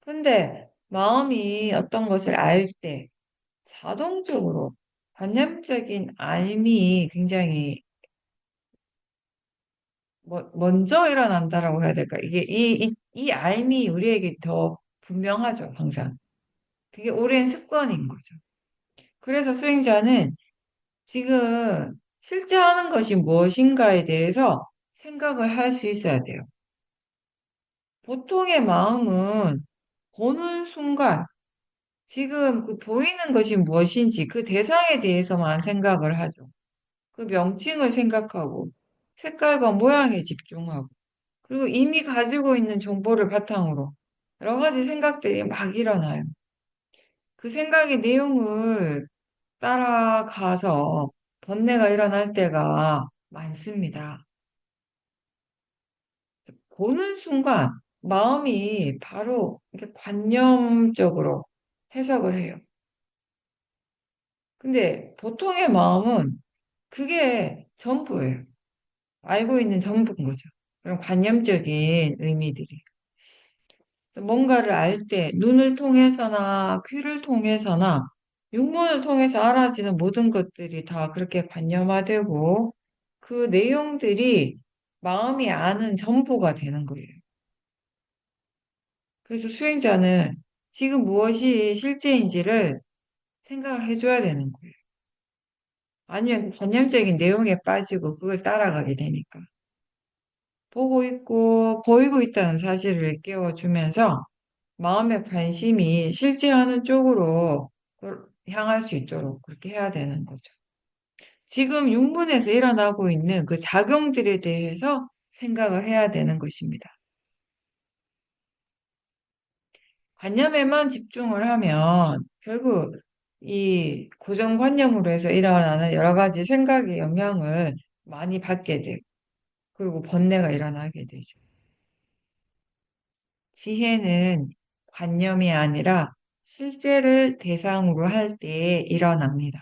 S1: 근데 마음이 어떤 것을 알 때 자동적으로 관념적인 알미 굉장히 먼저 일어난다라고 해야 될까? 이게 이 알미 우리에게 더 분명하죠, 항상. 그게 오랜 습관인 거죠. 그래서 수행자는 지금 실제 하는 것이 무엇인가에 대해서 생각을 할 수 있어야 돼요. 보통의 마음은 보는 순간 지금 그 보이는 것이 무엇인지 그 대상에 대해서만 생각을 하죠. 그 명칭을 생각하고 색깔과 모양에 집중하고 그리고 이미 가지고 있는 정보를 바탕으로 여러 가지 생각들이 막 일어나요. 그 생각의 내용을 따라가서 번뇌가 일어날 때가 많습니다. 보는 순간 마음이 바로 이렇게 관념적으로 해석을 해요. 근데 보통의 마음은 그게 전부예요. 알고 있는 전부인 거죠. 그런 관념적인 의미들이. 그래서 뭔가를 알 때 눈을 통해서나 귀를 통해서나 육문을 통해서 알아지는 모든 것들이 다 그렇게 관념화되고 그 내용들이 마음이 아는 전부가 되는 거예요. 그래서 수행자는 지금 무엇이 실제인지를 생각을 해줘야 되는 거예요. 아니면 그 관념적인 내용에 빠지고 그걸 따라가게 되니까. 보고 있고 보이고 있다는 사실을 깨워주면서 마음의 관심이 실제하는 쪽으로 향할 수 있도록 그렇게 해야 되는 거죠. 지금 육문에서 일어나고 있는 그 작용들에 대해서 생각을 해야 되는 것입니다. 관념에만 집중을 하면 결국 이 고정관념으로 해서 일어나는 여러 가지 생각의 영향을 많이 받게 되고, 그리고 번뇌가 일어나게 되죠. 지혜는 관념이 아니라 실제를 대상으로 할 때 일어납니다.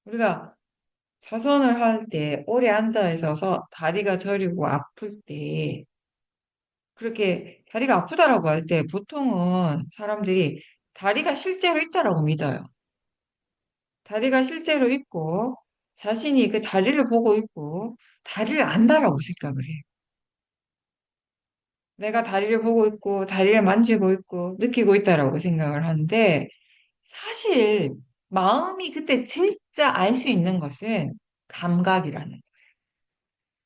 S1: 우리가 자선을 할 때 오래 앉아 있어서 다리가 저리고 아플 때 그렇게 다리가 아프다라고 할 때 보통은 사람들이 다리가 실제로 있다라고 믿어요. 다리가 실제로 있고, 자신이 그 다리를 보고 있고, 다리를 안다라고 생각을 해요. 내가 다리를 보고 있고, 다리를 만지고 있고, 느끼고 있다라고 생각을 하는데, 사실 마음이 그때 진짜 알 수 있는 것은 감각이라는 거예요.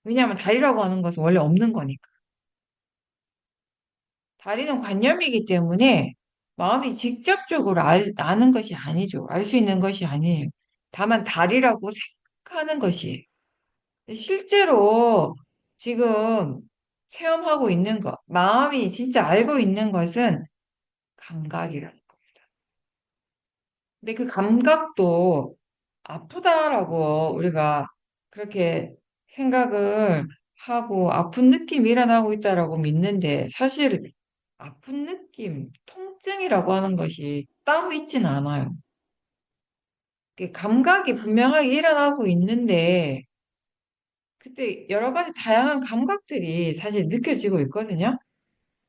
S1: 왜냐하면 다리라고 하는 것은 원래 없는 거니까. 다리는 관념이기 때문에 마음이 직접적으로 아는 것이 아니죠. 알 수 있는 것이 아니에요. 다만 다리라고 생각하는 것이에요. 실제로 지금 체험하고 있는 것, 마음이 진짜 알고 있는 것은 감각이라는 겁니다. 근데 그 감각도 아프다라고 우리가 그렇게 생각을 하고 아픈 느낌이 일어나고 있다라고 믿는데 사실 아픈 느낌, 통증이라고 하는 것이 따로 있지는 않아요. 그 감각이 분명하게 일어나고 있는데 그때 여러 가지 다양한 감각들이 사실 느껴지고 있거든요.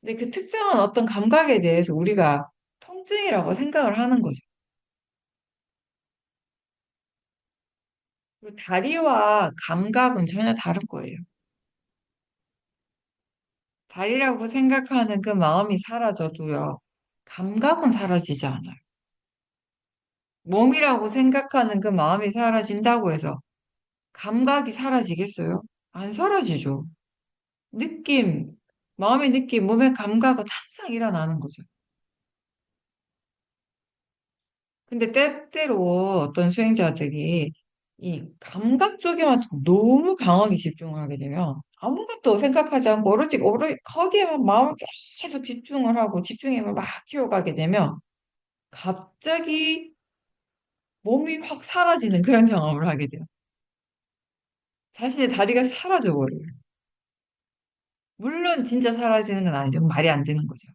S1: 근데 그 특정한 어떤 감각에 대해서 우리가 통증이라고 생각을 하는 거죠. 그 다리와 감각은 전혀 다른 거예요. 다리라고 생각하는 그 마음이 사라져도요, 감각은 사라지지 않아요. 몸이라고 생각하는 그 마음이 사라진다고 해서 감각이 사라지겠어요? 안 사라지죠. 느낌, 마음의 느낌, 몸의 감각은 항상 일어나는 거죠. 근데 때때로 어떤 수행자들이 이 감각 쪽에만 너무 강하게 집중을 하게 되면 아무것도 생각하지 않고 오로지 거기에만 마음을 계속 집중을 하고 집중력을 막 키워가게 되면 갑자기 몸이 확 사라지는 그런 경험을 하게 돼요. 자신의 다리가 사라져 버려요. 물론 진짜 사라지는 건 아니죠. 그건 말이 안 되는 거죠.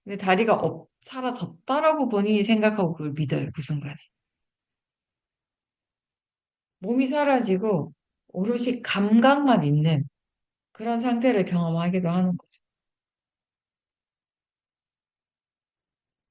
S1: 근데 다리가 사라졌다라고 본인이 생각하고 그걸 믿어요. 그 순간에. 몸이 사라지고 오롯이 감각만 있는 그런 상태를 경험하기도 하는 거죠.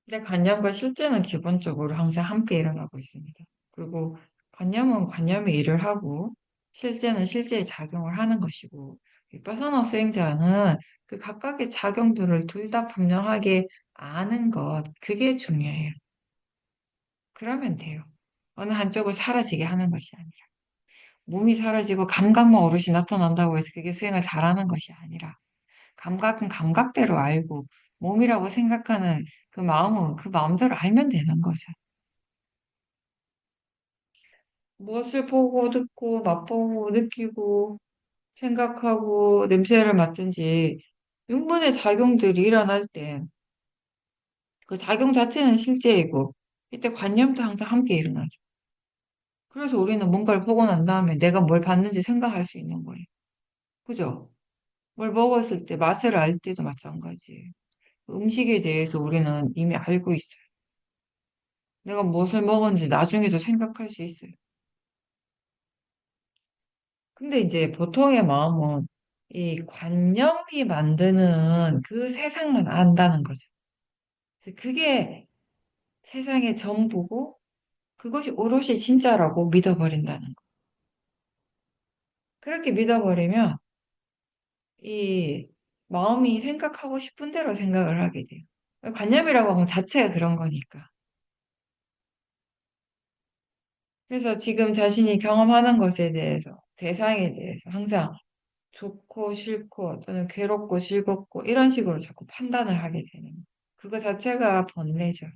S1: 근데 관념과 실제는 기본적으로 항상 함께 일어나고 있습니다. 그리고 관념은 관념의 일을 하고 실제는 실제의 작용을 하는 것이고 위파사나 수행자는 그 각각의 작용들을 둘 다 분명하게 아는 것, 그게 중요해요. 그러면 돼요. 어느 한쪽을 사라지게 하는 것이 아니라. 몸이 사라지고 감각만 오롯이 나타난다고 해서 그게 수행을 잘하는 것이 아니라 감각은 감각대로 알고 몸이라고 생각하는 그 마음은 그 마음대로 알면 되는 거죠. 무엇을 보고 듣고 맛보고 느끼고 생각하고 냄새를 맡든지 육문의 작용들이 일어날 때 그 작용 자체는 실제이고 이때 관념도 항상 함께 일어나죠. 그래서 우리는 뭔가를 보고 난 다음에 내가 뭘 봤는지 생각할 수 있는 거예요. 그죠? 뭘 먹었을 때 맛을 알 때도 마찬가지예요. 음식에 대해서 우리는 이미 알고 있어요. 내가 무엇을 먹었는지 나중에도 생각할 수 있어요. 근데 이제 보통의 마음은 이 관념이 만드는 그 세상만 안다는 거죠. 그래서 그게 세상의 전부고 그것이 오롯이 진짜라고 믿어버린다는 거. 그렇게 믿어버리면 이 마음이 생각하고 싶은 대로 생각을 하게 돼요. 관념이라고 하는 것 자체가 그런 거니까. 그래서 지금 자신이 경험하는 것에 대해서, 대상에 대해서 항상 좋고 싫고 또는 괴롭고 즐겁고 이런 식으로 자꾸 판단을 하게 되는 거예요. 그거 자체가 번뇌죠.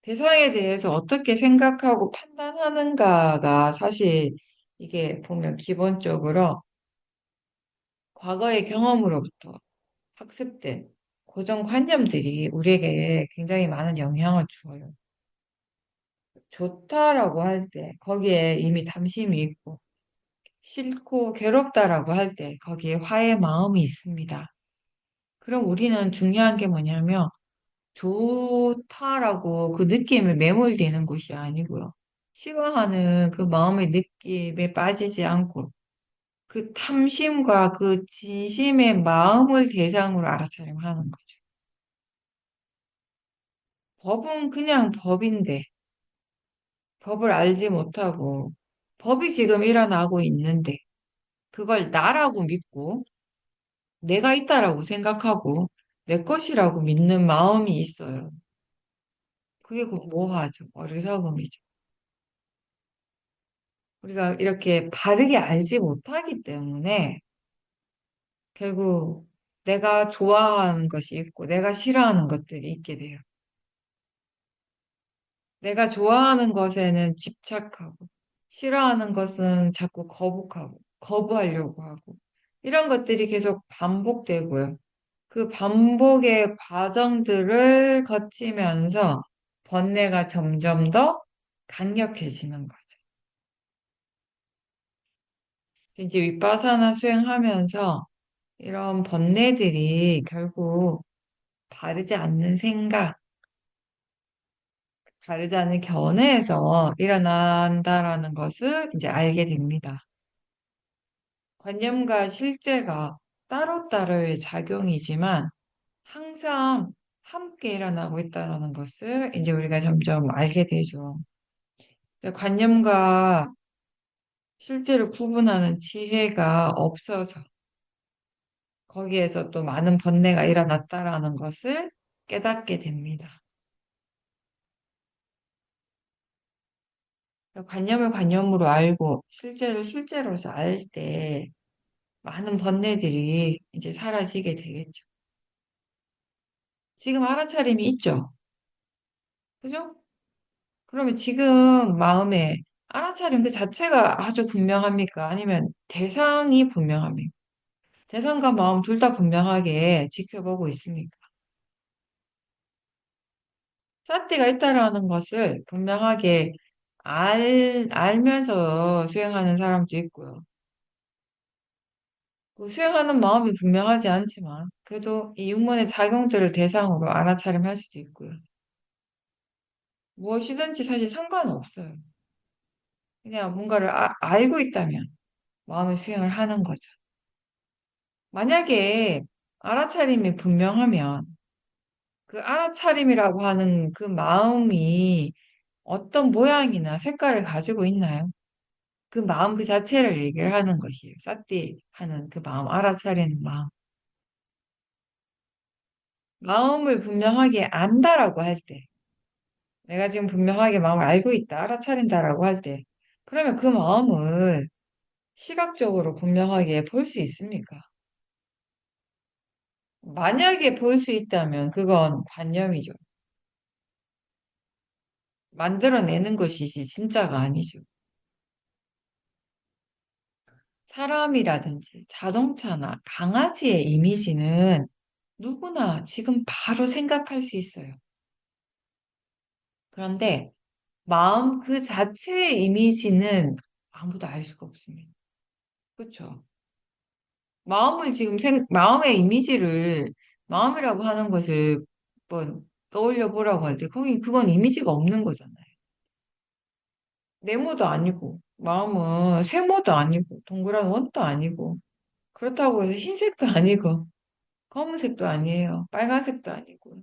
S1: 대상에 대해서 어떻게 생각하고 판단하는가가 사실 이게 보면 기본적으로 과거의 경험으로부터 학습된 고정관념들이 우리에게 굉장히 많은 영향을 주어요. 좋다라고 할 때 거기에 이미 탐심이 있고 싫고 괴롭다라고 할 때 거기에 화의 마음이 있습니다. 그럼 우리는 중요한 게 뭐냐면 좋다라고 그 느낌에 매몰되는 것이 아니고요. 싫어하는 그 마음의 느낌에 빠지지 않고 그 탐심과 그 진심의 마음을 대상으로 알아차림하는 거죠. 법은 그냥 법인데 법을 알지 못하고 법이 지금 일어나고 있는데 그걸 나라고 믿고 내가 있다라고 생각하고 내 것이라고 믿는 마음이 있어요. 그게 뭐하죠? 어리석음이죠. 우리가 이렇게 바르게 알지 못하기 때문에 결국 내가 좋아하는 것이 있고 내가 싫어하는 것들이 있게 돼요. 내가 좋아하는 것에는 집착하고 싫어하는 것은 자꾸 거북하고 거부하려고 하고 이런 것들이 계속 반복되고요. 그 반복의 과정들을 거치면서 번뇌가 점점 더 강력해지는 거죠. 이제 윗바사나 수행하면서 이런 번뇌들이 결국 바르지 않는 생각, 바르지 않은 견해에서 일어난다라는 것을 이제 알게 됩니다. 관념과 실제가 따로따로의 작용이지만 항상 함께 일어나고 있다는 것을 이제 우리가 점점 알게 되죠. 관념과 실제를 구분하는 지혜가 없어서 거기에서 또 많은 번뇌가 일어났다라는 것을 깨닫게 됩니다. 관념을 관념으로 알고 실제를 실제로서 알 때 많은 번뇌들이 이제 사라지게 되겠죠. 지금 알아차림이 있죠. 그죠? 그러면 지금 마음에 알아차림 그 자체가 아주 분명합니까? 아니면 대상이 분명합니까? 대상과 마음 둘 다 분명하게 지켜보고 있습니까? 삿대가 있다라는 것을 분명하게 알면서 수행하는 사람도 있고요. 그 수행하는 마음이 분명하지 않지만, 그래도 이 육문의 작용들을 대상으로 알아차림할 수도 있고요. 무엇이든지 사실 상관없어요. 그냥 뭔가를 알고 있다면 마음의 수행을 하는 거죠. 만약에 알아차림이 분명하면 그 알아차림이라고 하는 그 마음이 어떤 모양이나 색깔을 가지고 있나요? 그 마음 그 자체를 얘기를 하는 것이에요. 사띠 하는 그 마음, 알아차리는 마음. 마음을 분명하게 안다라고 할 때, 내가 지금 분명하게 마음을 알고 있다, 알아차린다라고 할 때, 그러면 그 마음을 시각적으로 분명하게 볼 수 있습니까? 만약에 볼 수 있다면 그건 관념이죠. 만들어내는 것이지 진짜가 아니죠. 사람이라든지 자동차나 강아지의 이미지는 누구나 지금 바로 생각할 수 있어요. 그런데 마음 그 자체의 이미지는 아무도 알 수가 없습니다. 그렇죠? 마음의 이미지를, 마음이라고 하는 것을 한번 떠올려 보라고 할 때, 그건 이미지가 없는 거잖아요. 네모도 아니고, 마음은 세모도 아니고, 동그란 원도 아니고, 그렇다고 해서 흰색도 아니고, 검은색도 아니에요. 빨간색도 아니고,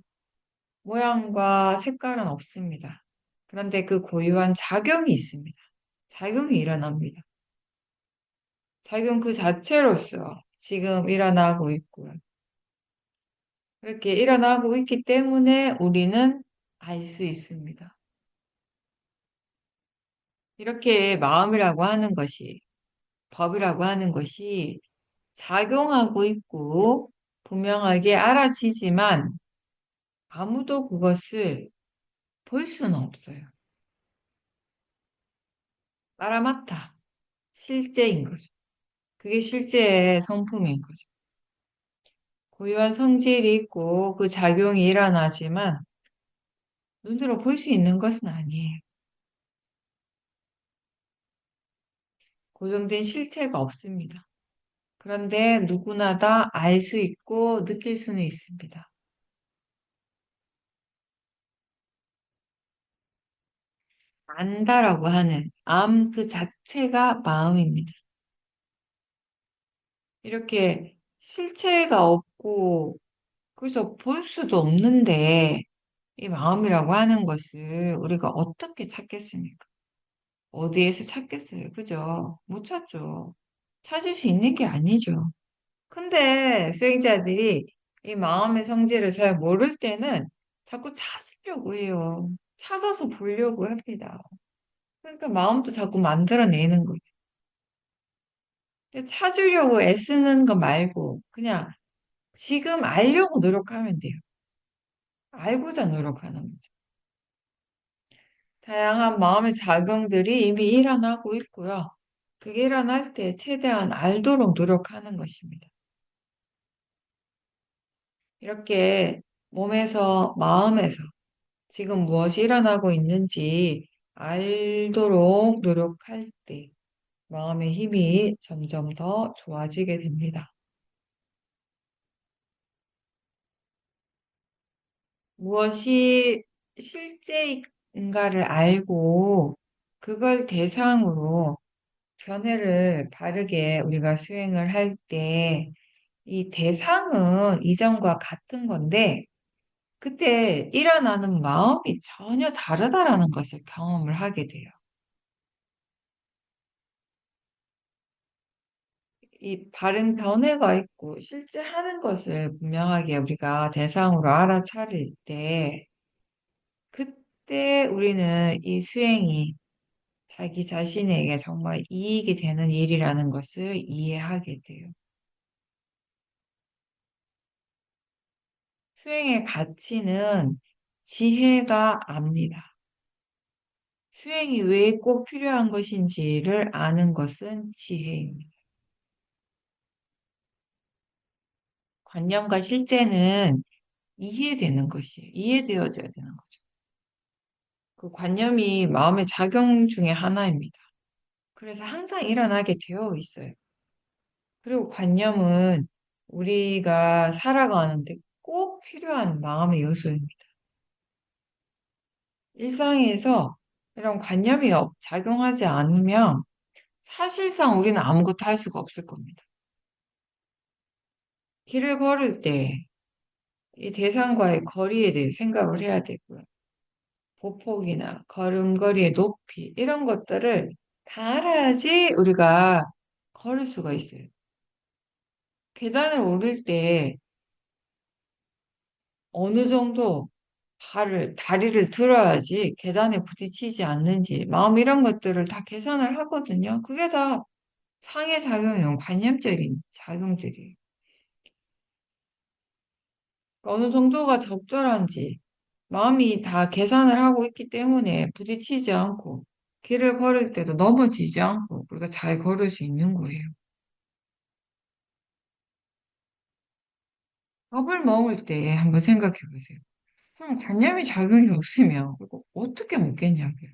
S1: 모양과 색깔은 없습니다. 그런데 그 고유한 작용이 있습니다. 작용이 일어납니다. 작용 그 자체로서 지금 일어나고 있고요. 이렇게 일어나고 있기 때문에 우리는 알 수 있습니다. 이렇게 마음이라고 하는 것이, 법이라고 하는 것이 작용하고 있고 분명하게 알아지지만 아무도 그것을 볼 수는 없어요. 빠라마타, 실제인 거죠. 그게 실제의 성품인 거죠. 고유한 성질이 있고 그 작용이 일어나지만 눈으로 볼 수 있는 것은 아니에요. 고정된 실체가 없습니다. 그런데 누구나 다 알 수 있고 느낄 수는 있습니다. 안다라고 하는 암 그 자체가 마음입니다. 이렇게 실체가 없고 그래서 볼 수도 없는데 이 마음이라고 하는 것을 우리가 어떻게 찾겠습니까? 어디에서 찾겠어요? 그죠? 못 찾죠. 찾을 수 있는 게 아니죠. 근데 수행자들이 이 마음의 성질을 잘 모를 때는 자꾸 찾으려고 해요. 찾아서 보려고 합니다. 그러니까 마음도 자꾸 만들어내는 거죠. 근데 찾으려고 애쓰는 거 말고 그냥 지금 알려고 노력하면 돼요. 알고자 노력하는 거죠. 다양한 마음의 작용들이 이미 일어나고 있고요. 그게 일어날 때 최대한 알도록 노력하는 것입니다. 이렇게 몸에서, 마음에서 지금 무엇이 일어나고 있는지 알도록 노력할 때 마음의 힘이 점점 더 좋아지게 됩니다. 무엇이 실제인가를 알고 그걸 대상으로 견해를 바르게 우리가 수행을 할 때 이 대상은 이전과 같은 건데 그때 일어나는 마음이 전혀 다르다라는 것을 경험을 하게 돼요. 이 바른 견해가 있고 실제 하는 것을 분명하게 우리가 대상으로 알아차릴 때 그때 우리는 이 수행이 자기 자신에게 정말 이익이 되는 일이라는 것을 이해하게 돼요. 수행의 가치는 지혜가 압니다. 수행이 왜 꼭 필요한 것인지를 아는 것은 지혜입니다. 관념과 실제는 이해되는 것이에요. 이해되어져야 되는 거죠. 그 관념이 마음의 작용 중에 하나입니다. 그래서 항상 일어나게 되어 있어요. 그리고 관념은 우리가 살아가는데 꼭 필요한 마음의 요소입니다. 일상에서 이런 관념이 작용하지 않으면 사실상 우리는 아무것도 할 수가 없을 겁니다. 길을 걸을 때 이 대상과의 거리에 대해 생각을 해야 되고요. 보폭이나 걸음걸이의 높이 이런 것들을 다 알아야지 우리가 걸을 수가 있어요. 계단을 오를 때 어느 정도 다리를 들어야지 계단에 부딪히지 않는지 마음 이런 것들을 다 계산을 하거든요. 그게 다 상해작용이에요. 관념적인 작용들이. 어느 정도가 적절한지 마음이 다 계산을 하고 있기 때문에 부딪히지 않고 길을 걸을 때도 넘어지지 않고 우리가 잘 걸을 수 있는 거예요. 밥을 먹을 때 한번 생각해 보세요. 그럼 관념의 작용이 없으면 이거 어떻게 먹겠냐고요.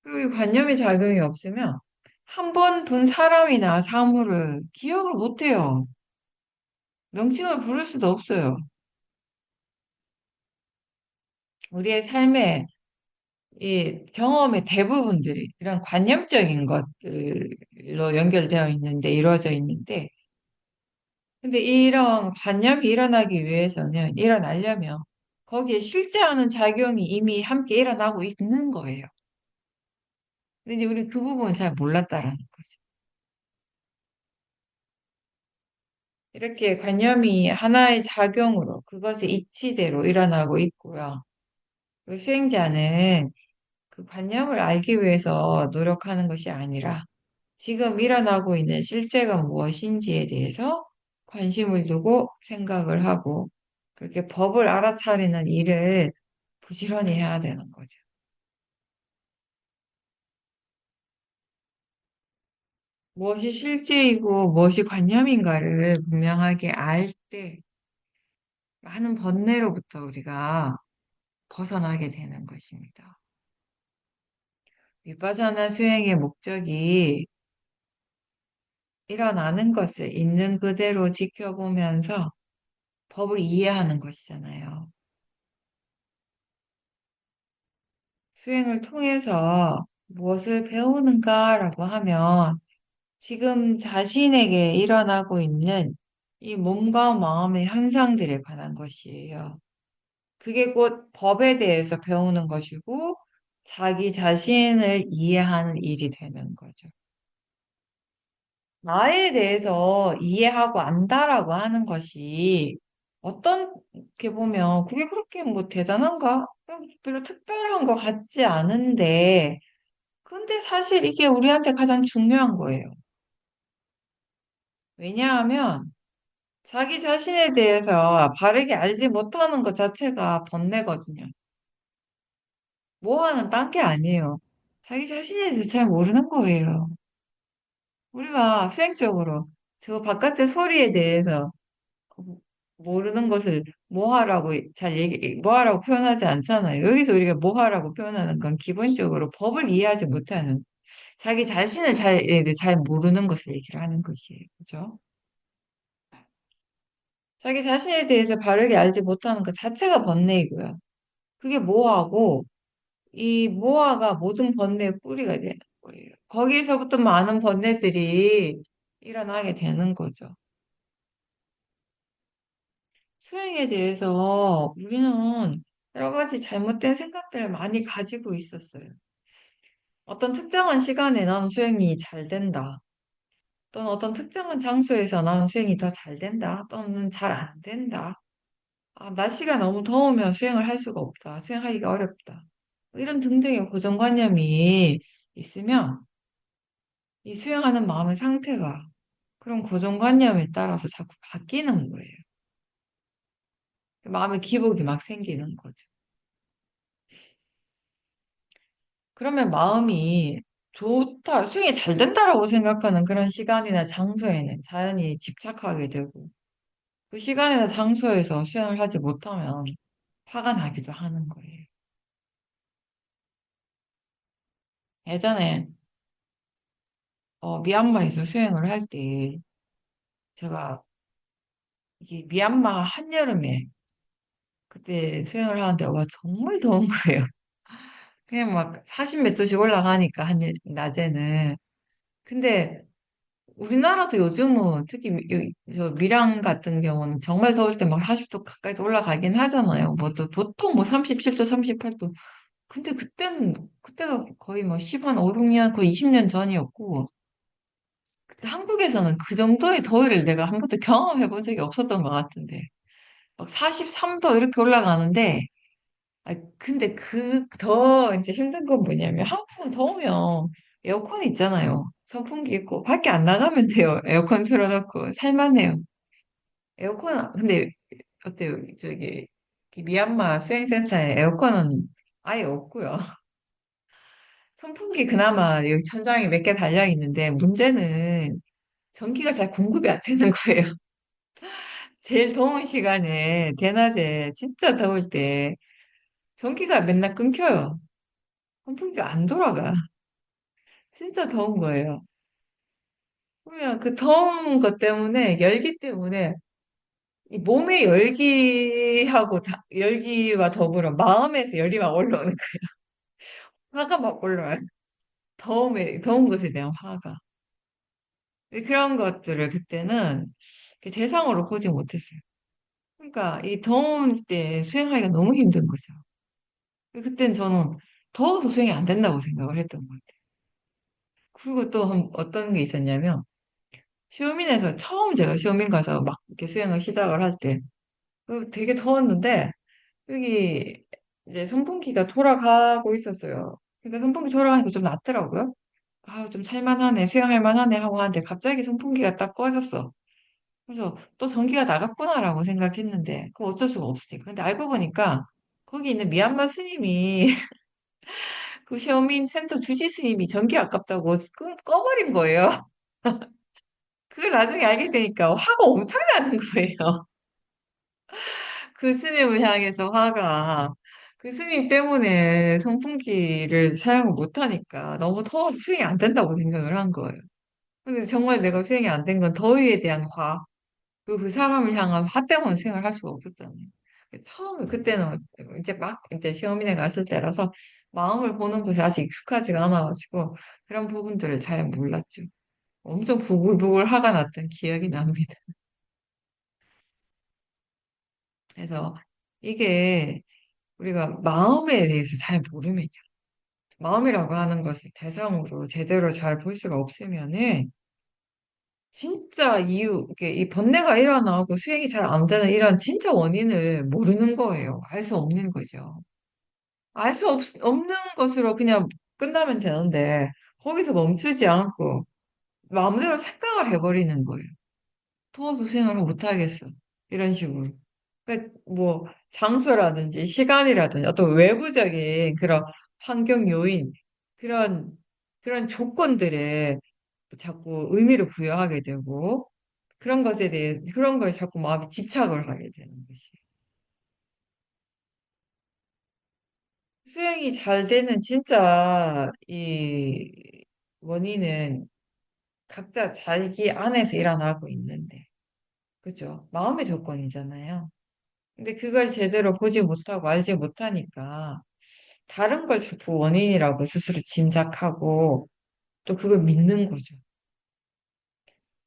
S1: 그리고 이 관념의 작용이 없으면 한 번 본 사람이나 사물을 기억을 못 해요. 명칭을 부를 수도 없어요. 우리의 삶의 이 경험의 대부분들이 이런 관념적인 것들로 연결되어 있는데, 이루어져 있는데, 근데 이런 관념이 일어나기 위해서는, 일어나려면, 거기에 실제하는 작용이 이미 함께 일어나고 있는 거예요. 근데 이제 우리 그 부분을 잘 몰랐다라는 거죠. 이렇게 관념이 하나의 작용으로 그것의 이치대로 일어나고 있고요. 그 수행자는 그 관념을 알기 위해서 노력하는 것이 아니라 지금 일어나고 있는 실제가 무엇인지에 대해서 관심을 두고 생각을 하고 그렇게 법을 알아차리는 일을 부지런히 해야 되는 거죠. 무엇이 실제이고 무엇이 관념인가를 분명하게 알 때 많은 번뇌로부터 우리가 벗어나게 되는 것입니다. 위파사나 수행의 목적이 일어나는 것을 있는 그대로 지켜보면서 법을 이해하는 것이잖아요. 수행을 통해서 무엇을 배우는가라고 하면 지금 자신에게 일어나고 있는 이 몸과 마음의 현상들에 관한 것이에요. 그게 곧 법에 대해서 배우는 것이고 자기 자신을 이해하는 일이 되는 거죠. 나에 대해서 이해하고 안다라고 하는 것이 어떻게 보면 그게 그렇게 뭐 대단한가? 별로 특별한 것 같지 않은데, 근데 사실 이게 우리한테 가장 중요한 거예요. 왜냐하면 자기 자신에 대해서 바르게 알지 못하는 것 자체가 번뇌거든요. 뭐하는 딴 게 아니에요. 자기 자신에 대해서 잘 모르는 거예요. 우리가 수행적으로 저 바깥의 소리에 대해서 모르는 것을 뭐하라고 뭐하라고 표현하지 않잖아요. 여기서 우리가 뭐하라고 표현하는 건 기본적으로 법을 이해하지 못하는 자기 자신을 잘 모르는 것을 얘기를 하는 것이에요. 그죠? 자기 자신에 대해서 바르게 알지 못하는 것 자체가 번뇌이고요. 그게 모하고 이 모아가 모든 번뇌의 뿌리가 되는 거예요. 거기에서부터 많은 번뇌들이 일어나게 되는 거죠. 수행에 대해서 우리는 여러 가지 잘못된 생각들을 많이 가지고 있었어요. 어떤 특정한 시간에 나는 수행이 잘 된다. 또는 어떤 특정한 장소에서 나는 수행이 더 잘 된다. 또는 잘 안 된다. 아, 날씨가 너무 더우면 수행을 할 수가 없다. 수행하기가 어렵다. 이런 등등의 고정관념이 있으면 이 수행하는 마음의 상태가 그런 고정관념에 따라서 자꾸 바뀌는 거예요. 마음의 기복이 막 생기는 거죠. 그러면 마음이 좋다, 수행이 잘 된다라고 생각하는 그런 시간이나 장소에는 자연히 집착하게 되고, 그 시간이나 장소에서 수행을 하지 못하면 화가 나기도 하는 거예요. 예전에 미얀마에서 수행을 할 때 제가 이게 미얀마 한여름에 그때 수행을 하는데 와 정말 더운 거예요. 그냥 막 40 몇 도씩 올라가니까 낮에는. 근데 우리나라도 요즘은 특히 저 밀양 같은 경우는 정말 더울 때 막 40도 가까이 올라가긴 하잖아요. 뭐 또 보통 뭐 37도, 38도. 근데 그때가 거의 뭐 10한 5, 6년, 거의 20년 전이었고, 그때 한국에서는 그 정도의 더위를 내가 한 번도 경험해 본 적이 없었던 것 같은데. 막 43도 이렇게 올라가는데, 근데 더 이제 힘든 건 뭐냐면, 한국은 더우면 에어컨 있잖아요. 선풍기 있고, 밖에 안 나가면 돼요. 에어컨 틀어놓고, 살만해요. 근데, 어때요? 저기, 이 미얀마 수행센터에 에어컨은 아예 없고요. 선풍기 그나마 여기 천장에 몇 개 달려 있는데, 문제는 전기가 잘 공급이 안 되는 거예요. 제일 더운 시간에, 대낮에, 진짜 더울 때, 전기가 맨날 끊겨요. 선풍기가 안 돌아가. 진짜 더운 거예요. 그러면 그 더운 것 때문에, 열기 때문에, 이 몸의 열기와 더불어 마음에서 열이 막 올라오는 거예요. 화가 막 올라와요. 더운 것에 대한 화가. 그런 것들을 그때는 대상으로 보지 못했어요. 그러니까 이 더운 때 수행하기가 너무 힘든 거죠. 그때는 저는 더워서 수행이 안 된다고 생각을 했던 것 같아요. 그리고 또 어떤 게 있었냐면, 처음 제가 시오민 가서 막 이렇게 수영을 시작을 할 때, 되게 더웠는데, 여기 이제 선풍기가 돌아가고 있었어요. 그러니까 선풍기 돌아가니까 좀 낫더라고요. 아, 좀 살만하네, 수영할 만하네 하고 하는데 갑자기 선풍기가 딱 꺼졌어. 그래서 또 전기가 나갔구나라고 생각했는데, 그거 어쩔 수가 없으니까. 근데 알고 보니까 거기 있는 미얀마 스님이 그 시오민 센터 주지 스님이 전기 아깝다고 꺼버린 거예요. 그걸 나중에 알게 되니까 화가 엄청 나는 거예요. 그 스님을 향해서 화가. 그 스님 때문에 선풍기를 사용을 못하니까 너무 더워서 수행이 안 된다고 생각을 한 거예요. 근데 정말 내가 수행이 안 된 건 더위에 대한 화, 그리고 그 사람을 향한 화 때문에 수행을 할 수가 없었잖아요. 그때는 이제 시험인에 갔을 때라서 마음을 보는 것이 아직 익숙하지가 않아가지고 그런 부분들을 잘 몰랐죠. 엄청 부글부글 화가 났던 기억이 납니다. 그래서 이게 우리가 마음에 대해서 잘 모르면요. 마음이라고 하는 것을 대상으로 제대로 잘 볼 수가 없으면은 진짜 이유, 이게 이 번뇌가 일어나고 수행이 잘 안 되는 이런 진짜 원인을 모르는 거예요. 알 수 없는 거죠. 알 수 없는 것으로 그냥 끝나면 되는데 거기서 멈추지 않고 마음대로 생각을 해버리는 거예요. 더워서 수행을 못 하겠어. 이런 식으로. 그러니까 뭐 장소라든지 시간이라든지 어떤 외부적인 그런 환경 요인 그런 그런 조건들에 자꾸 의미를 부여하게 되고 그런 것에 대해 그런 거에 자꾸 마음이 집착을 하게 되는 것이. 수행이 잘 되는 진짜 이 원인은 각자 자기 안에서 일어나고 있는데, 그죠? 마음의 조건이잖아요. 근데 그걸 제대로 보지 못하고 알지 못하니까 다른 걸 자꾸 원인이라고 스스로 짐작하고 또 그걸 믿는 거죠.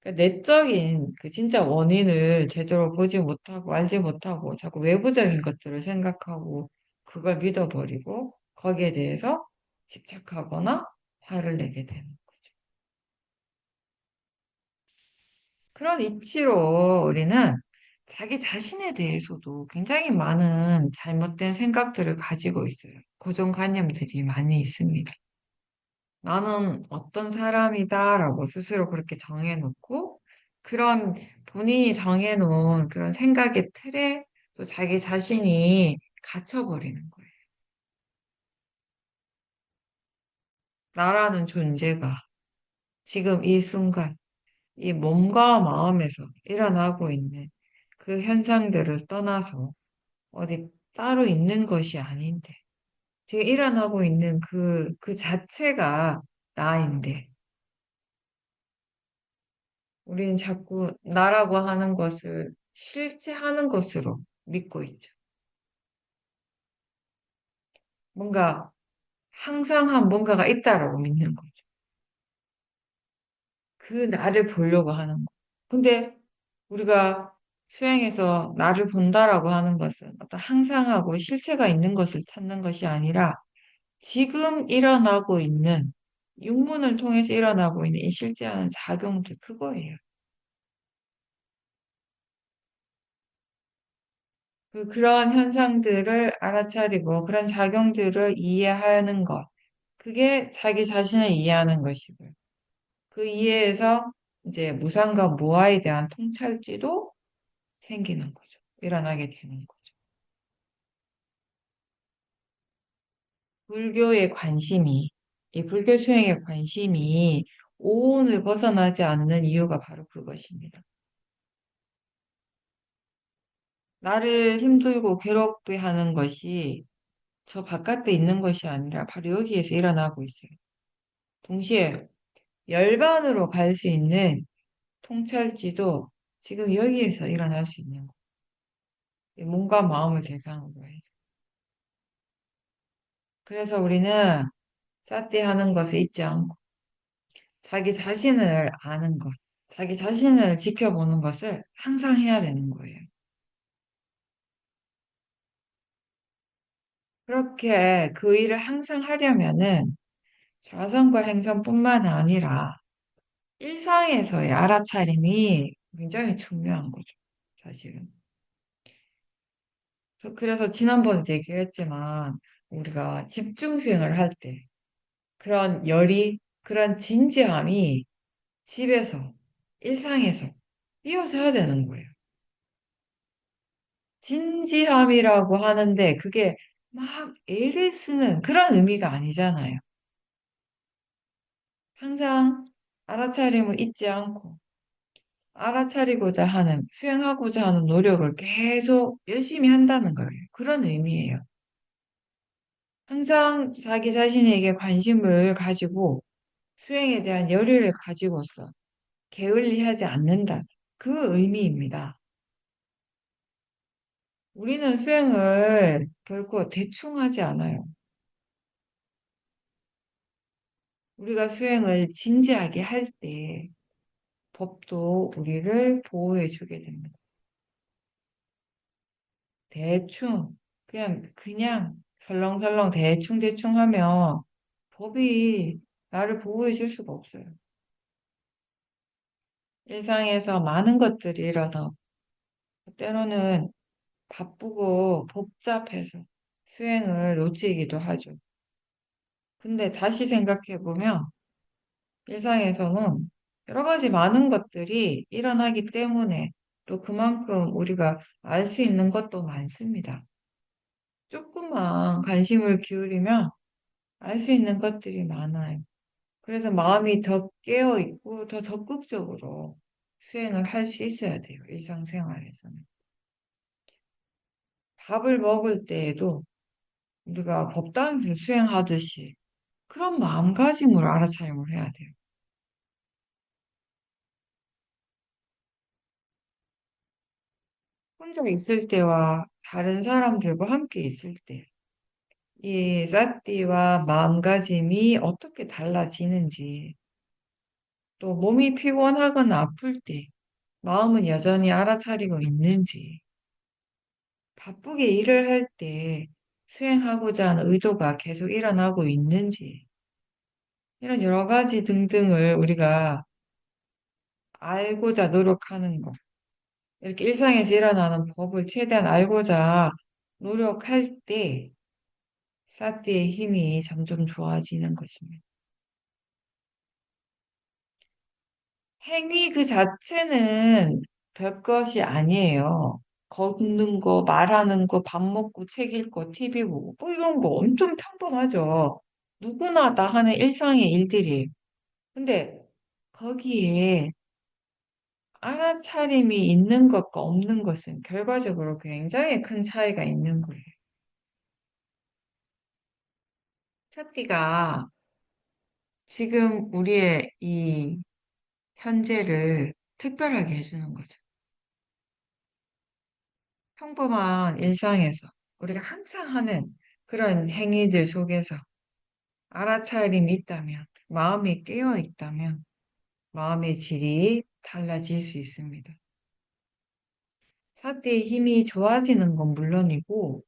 S1: 그러니까 내적인 그 진짜 원인을 제대로 보지 못하고 알지 못하고 자꾸 외부적인 것들을 생각하고 그걸 믿어버리고 거기에 대해서 집착하거나 화를 내게 되는 거죠. 그런 이치로 우리는 자기 자신에 대해서도 굉장히 많은 잘못된 생각들을 가지고 있어요. 고정관념들이 많이 있습니다. 나는 어떤 사람이다라고 스스로 그렇게 정해놓고 그런 본인이 정해놓은 그런 생각의 틀에 또 자기 자신이 갇혀버리는 거예요. 나라는 존재가 지금 이 순간 이 몸과 마음에서 일어나고 있는 그 현상들을 떠나서 어디 따로 있는 것이 아닌데 지금 일어나고 있는 그 자체가 나인데 우리는 자꾸 나라고 하는 것을 실체하는 것으로 믿고 있죠. 뭔가 항상한 뭔가가 있다라고 믿는 거죠. 그 나를 보려고 하는 거. 근데 우리가 수행해서 나를 본다라고 하는 것은 어떤 항상하고 실체가 있는 것을 찾는 것이 아니라 지금 일어나고 있는 육문을 통해서 일어나고 있는 이 실제하는 작용들 그거예요. 그런 현상들을 알아차리고 그런 작용들을 이해하는 것. 그게 자기 자신을 이해하는 것이고요. 그 이해에서 이제 무상과 무아에 대한 통찰지도 생기는 거죠. 일어나게 되는 거죠. 불교의 관심이, 이 불교 수행의 관심이 오온을 벗어나지 않는 이유가 바로 그것입니다. 나를 힘들고 괴롭게 하는 것이 저 바깥에 있는 것이 아니라 바로 여기에서 일어나고 있어요. 동시에 열반으로 갈 수 있는 통찰지도 지금 여기에서 일어날 수 있는 거예요. 몸과 마음을 대상으로 해서. 그래서 우리는 사띠 하는 것을 잊지 않고 자기 자신을 아는 것, 자기 자신을 지켜보는 것을 항상 해야 되는 거예요. 그렇게 그 일을 항상 하려면은 좌선과 행선뿐만 아니라 일상에서의 알아차림이 굉장히 중요한 거죠, 사실은. 그래서 지난번에도 얘기했지만 우리가 집중 수행을 할 때 그런 열이, 그런 진지함이 집에서, 일상에서 이어져야 되는 거예요. 진지함이라고 하는데 그게 막 애를 쓰는 그런 의미가 아니잖아요. 항상 알아차림을 잊지 않고 알아차리고자 하는, 수행하고자 하는 노력을 계속 열심히 한다는 거예요. 그런 의미예요. 항상 자기 자신에게 관심을 가지고 수행에 대한 열의를 가지고서 게을리하지 않는다. 그 의미입니다. 우리는 수행을 결코 대충 하지 않아요. 우리가 수행을 진지하게 할 때 법도 우리를 보호해 주게 됩니다. 대충, 그냥 설렁설렁 대충 하면 법이 나를 보호해 줄 수가 없어요. 일상에서 많은 것들이 일어나고, 때로는 바쁘고 복잡해서 수행을 놓치기도 하죠. 근데 다시 생각해보면 일상에서는 여러 가지 많은 것들이 일어나기 때문에 또 그만큼 우리가 알 수 있는 것도 많습니다. 조금만 관심을 기울이면 알 수 있는 것들이 많아요. 그래서 마음이 더 깨어 있고 더 적극적으로 수행을 할 수 있어야 돼요. 일상생활에서는. 밥을 먹을 때에도 우리가 법당에서 수행하듯이 그런 마음가짐으로 알아차림을 해야 돼요. 혼자 있을 때와 다른 사람들과 함께 있을 때, 이 사띠와 마음가짐이 어떻게 달라지는지, 또 몸이 피곤하거나 아플 때, 마음은 여전히 알아차리고 있는지, 바쁘게 일을 할 때 수행하고자 하는 의도가 계속 일어나고 있는지, 이런 여러 가지 등등을 우리가 알고자 노력하는 것. 이렇게 일상에서 일어나는 법을 최대한 알고자 노력할 때, 사띠의 힘이 점점 좋아지는 것입니다. 행위 그 자체는 별것이 아니에요. 걷는 거, 말하는 거, 밥 먹고 책 읽고 TV 보고 뭐 이런 거 엄청 평범하죠. 누구나 다 하는 일상의 일들이에요. 근데 거기에 알아차림이 있는 것과 없는 것은 결과적으로 굉장히 큰 차이가 있는 거예요. 차띠가 지금 우리의 이 현재를 특별하게 해주는 거죠. 평범한 일상에서 우리가 항상 하는 그런 행위들 속에서 알아차림이 있다면, 마음이 깨어 있다면, 마음의 질이 달라질 수 있습니다. 사태의 힘이 좋아지는 건 물론이고,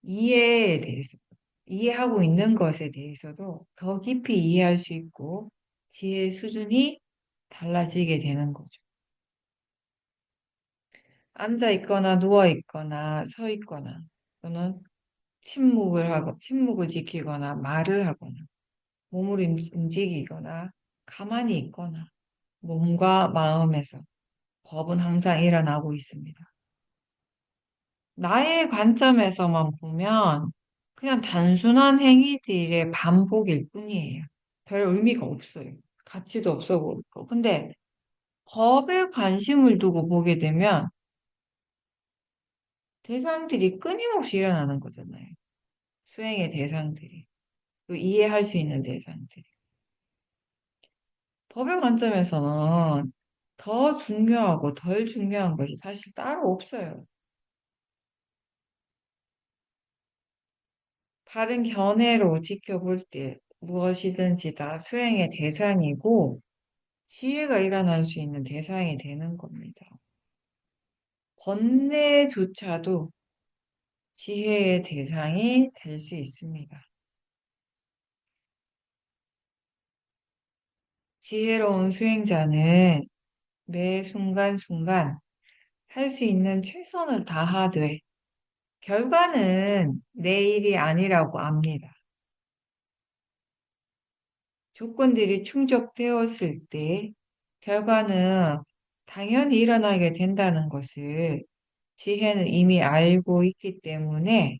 S1: 이해에 대해서, 이해하고 있는 것에 대해서도 더 깊이 이해할 수 있고, 지혜의 수준이 달라지게 되는 거죠. 앉아 있거나 누워 있거나 서 있거나 또는 침묵을 지키거나 말을 하거나 몸을 움직이거나 가만히 있거나 몸과 마음에서 법은 항상 일어나고 있습니다. 나의 관점에서만 보면 그냥 단순한 행위들의 반복일 뿐이에요. 별 의미가 없어요. 가치도 없어 보이고. 근데 법에 관심을 두고 보게 되면 대상들이 끊임없이 일어나는 거잖아요. 수행의 대상들이. 또 이해할 수 있는 대상들이. 법의 관점에서는 더 중요하고 덜 중요한 것이 사실 따로 없어요. 바른 견해로 지켜볼 때 무엇이든지 다 수행의 대상이고 지혜가 일어날 수 있는 대상이 되는 겁니다. 번뇌조차도 지혜의 대상이 될 수 있습니다. 지혜로운 수행자는 매 순간순간 할 수 있는 최선을 다하되 결과는 내일이 아니라고 압니다. 조건들이 충족되었을 때 결과는 당연히 일어나게 된다는 것을 지혜는 이미 알고 있기 때문에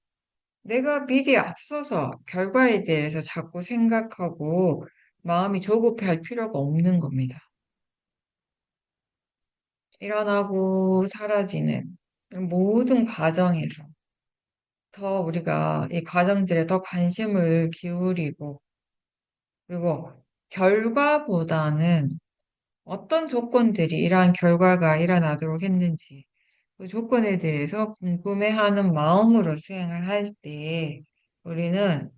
S1: 내가 미리 앞서서 결과에 대해서 자꾸 생각하고 마음이 조급해할 필요가 없는 겁니다. 일어나고 사라지는 모든 과정에서 더 우리가 이 과정들에 더 관심을 기울이고 그리고 결과보다는 어떤 조건들이 이러한 결과가 일어나도록 했는지 그 조건에 대해서 궁금해하는 마음으로 수행을 할 때 우리는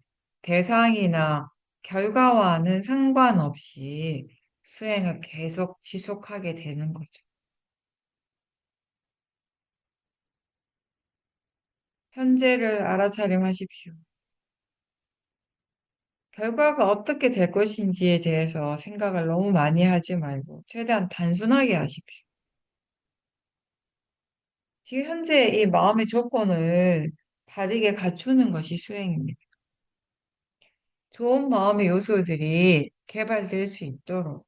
S1: 대상이나 결과와는 상관없이 수행을 계속 지속하게 되는 거죠. 현재를 알아차림하십시오. 결과가 어떻게 될 것인지에 대해서 생각을 너무 많이 하지 말고 최대한 단순하게 하십시오. 지금 현재 이 마음의 조건을 바르게 갖추는 것이 수행입니다. 좋은 마음의 요소들이 개발될 수 있도록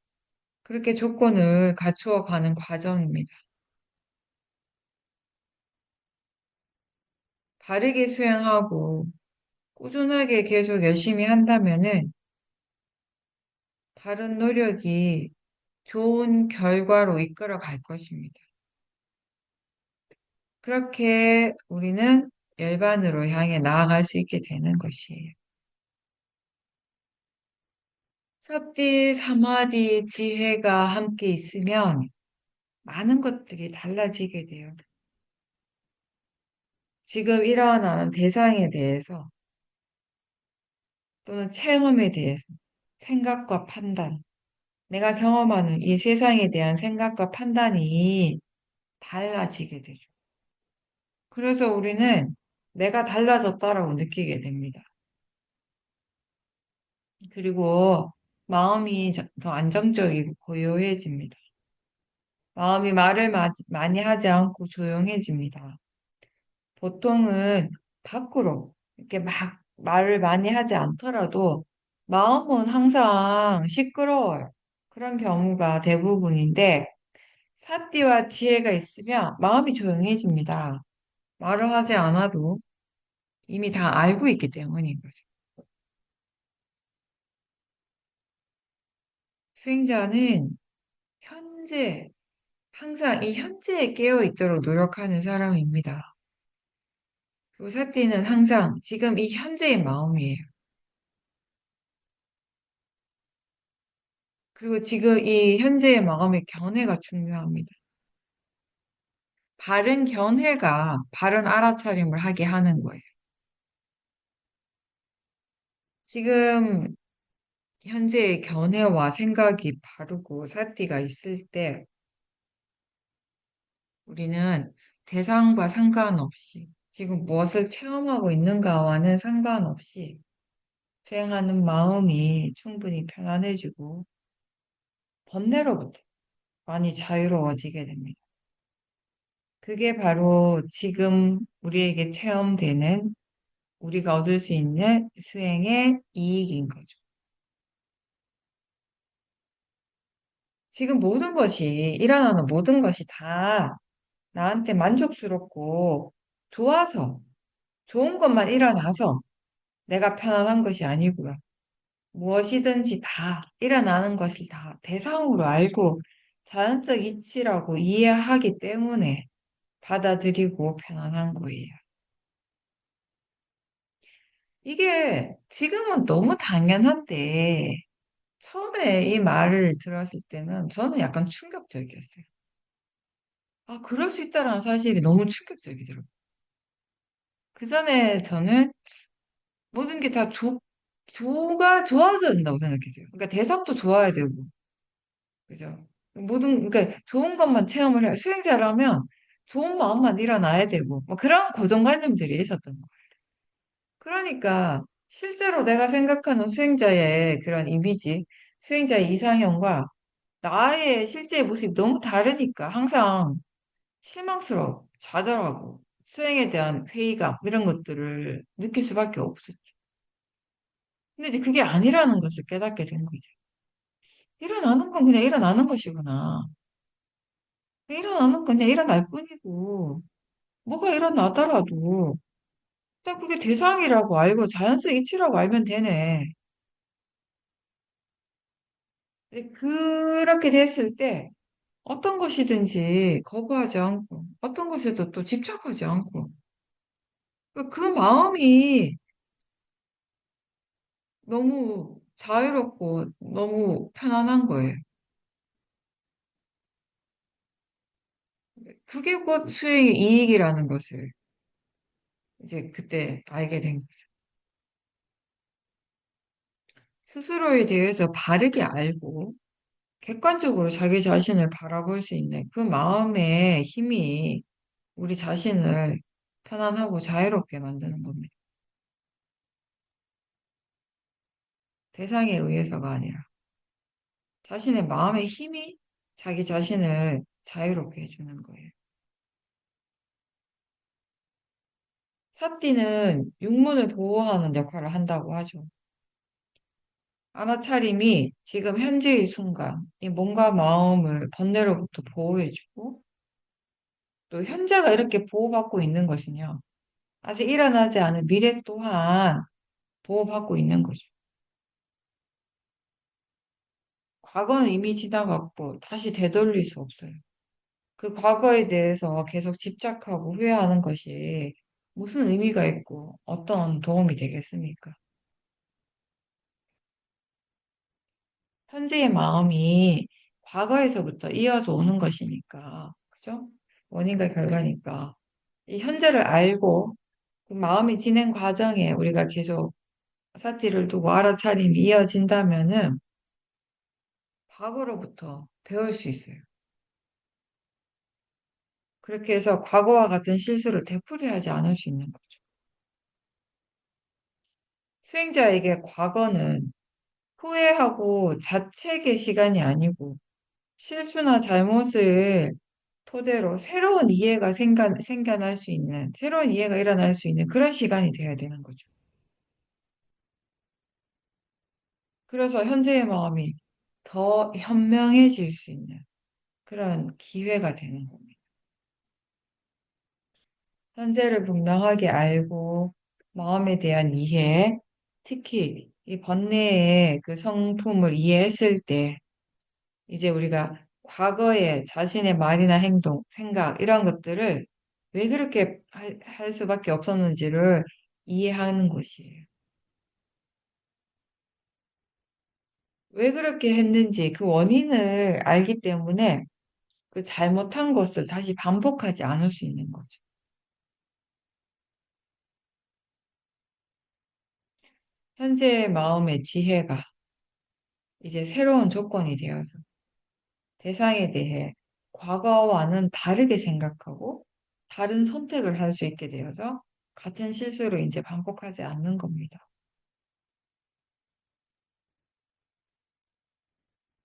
S1: 그렇게 조건을 갖추어 가는 과정입니다. 바르게 수행하고 꾸준하게 계속 열심히 한다면은 바른 노력이 좋은 결과로 이끌어 갈 것입니다. 그렇게 우리는 열반으로 향해 나아갈 수 있게 되는 것이에요. 사띠, 사마디, 지혜가 함께 있으면 많은 것들이 달라지게 돼요. 지금 일어나는 대상에 대해서 또는 체험에 대해서 생각과 판단, 내가 경험하는 이 세상에 대한 생각과 판단이 달라지게 되죠. 그래서 우리는 내가 달라졌다라고 느끼게 됩니다. 그리고 마음이 더 안정적이고 고요해집니다. 마음이 말을 많이 하지 않고 조용해집니다. 보통은 밖으로 이렇게 막 말을 많이 하지 않더라도 마음은 항상 시끄러워요. 그런 경우가 대부분인데 사띠와 지혜가 있으면 마음이 조용해집니다. 말을 하지 않아도 이미 다 알고 있기 때문인 거죠. 수행자는 현재, 항상 이 현재에 깨어 있도록 노력하는 사람입니다. 그리고 사띠는 항상 지금 이 현재의 마음이에요. 그리고 지금 이 현재의 마음의 견해가 중요합니다. 바른 견해가 바른 알아차림을 하게 하는 거예요. 지금 현재의 견해와 생각이 바르고 사띠가 있을 때 우리는 대상과 상관없이 지금 무엇을 체험하고 있는가와는 상관없이 수행하는 마음이 충분히 편안해지고 번뇌로부터 많이 자유로워지게 됩니다. 그게 바로 지금 우리에게 체험되는 우리가 얻을 수 있는 수행의 이익인 거죠. 지금 모든 것이, 일어나는 모든 것이 다 나한테 만족스럽고 좋아서, 좋은 것만 일어나서 내가 편안한 것이 아니고요. 무엇이든지 다 일어나는 것을 다 대상으로 알고 자연적 이치라고 이해하기 때문에 받아들이고 편안한 거예요. 이게 지금은 너무 당연한데 처음에 이 말을 들었을 때는 저는 약간 충격적이었어요. 아, 그럴 수 있다라는 사실이 너무 충격적이더라고요. 그 전에 저는 모든 게 다 좋아져야 된다고 생각했어요. 그러니까 대상도 좋아야 되고, 그죠? 그러니까 좋은 것만 체험을 해요. 수행자라면 좋은 마음만 일어나야 되고, 뭐 그런 고정관념들이 있었던 거예요. 그러니까 실제로 내가 생각하는 수행자의 그런 이미지, 수행자의 이상형과 나의 실제의 모습이 너무 다르니까 항상 실망스러워, 좌절하고 수행에 대한 회의감 이런 것들을 느낄 수밖에 없었죠. 근데 이제 그게 아니라는 것을 깨닫게 된 거죠. 일어나는 건 그냥 일어나는 것이구나. 일어나는 건 그냥 일어날 뿐이고 뭐가 일어나더라도 그냥 그게 대상이라고 알고 자연적 이치라고 알면 되네. 근데 그렇게 됐을 때 어떤 것이든지 거부하지 않고 어떤 것에도 또 집착하지 않고 그 마음이 너무 자유롭고 너무 편안한 거예요. 그게 곧 수행의 이익이라는 것을 이제 그때 알게 된 거예요. 스스로에 대해서 바르게 알고 객관적으로 자기 자신을 바라볼 수 있는 그 마음의 힘이 우리 자신을 편안하고 자유롭게 만드는 겁니다. 대상에 의해서가 아니라 자신의 마음의 힘이 자기 자신을 자유롭게 해주는 거예요. 사띠는 육문을 보호하는 역할을 한다고 하죠. 알아차림이 지금 현재의 순간, 이 몸과 마음을 번뇌로부터 보호해주고, 또 현재가 이렇게 보호받고 있는 것은요, 아직 일어나지 않은 미래 또한 보호받고 있는 거죠. 과거는 이미 지나갔고, 다시 되돌릴 수 없어요. 그 과거에 대해서 계속 집착하고 후회하는 것이 무슨 의미가 있고, 어떤 도움이 되겠습니까? 현재의 마음이 과거에서부터 이어져 오는 것이니까, 그죠? 원인과 결과니까. 이 현재를 알고 그 마음의 진행 과정에 우리가 계속 사티를 두고 알아차림이 이어진다면은 과거로부터 배울 수 있어요. 그렇게 해서 과거와 같은 실수를 되풀이하지 않을 수 있는 거죠. 수행자에게 과거는 후회하고 자책의 시간이 아니고 실수나 잘못을 토대로 새로운 이해가 생겨날 수 있는, 새로운 이해가 일어날 수 있는 그런 시간이 돼야 되는 거죠. 그래서 현재의 마음이 더 현명해질 수 있는 그런 기회가 되는 겁니다. 현재를 분명하게 알고 마음에 대한 이해, 특히 이 번뇌의 그 성품을 이해했을 때 이제 우리가 과거의 자신의 말이나 행동, 생각 이런 것들을 왜 그렇게 할 수밖에 없었는지를 이해하는 것이에요. 왜 그렇게 했는지 그 원인을 알기 때문에 그 잘못한 것을 다시 반복하지 않을 수 있는 거죠. 현재의 마음의 지혜가 이제 새로운 조건이 되어서 대상에 대해 과거와는 다르게 생각하고 다른 선택을 할 수 있게 되어서 같은 실수를 이제 반복하지 않는 겁니다.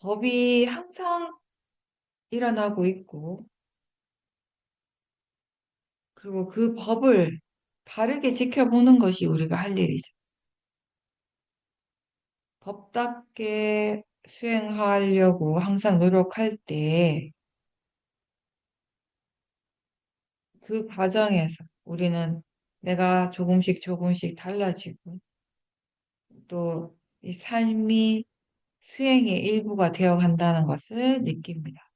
S1: 법이 항상 일어나고 있고, 그리고 그 법을 바르게 지켜보는 것이 우리가 할 일이죠. 법답게 수행하려고 항상 노력할 때, 그 과정에서 우리는 내가 조금씩 조금씩 달라지고, 또 이 삶이 수행의 일부가 되어 간다는 것을 느낍니다.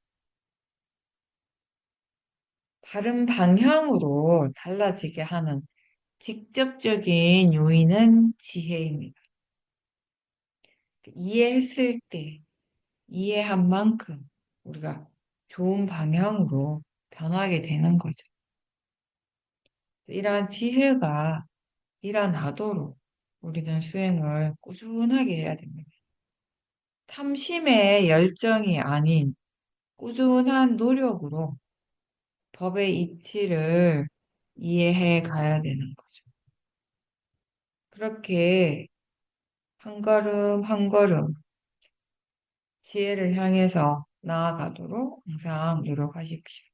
S1: 바른 방향으로 달라지게 하는 직접적인 요인은 지혜입니다. 이해했을 때, 이해한 만큼 우리가 좋은 방향으로 변하게 되는 거죠. 이러한 지혜가 일어나도록 우리는 수행을 꾸준하게 해야 됩니다. 탐심의 열정이 아닌 꾸준한 노력으로 법의 이치를 이해해 가야 되는 거죠. 그렇게 한 걸음 한 걸음 지혜를 향해서 나아가도록 항상 노력하십시오.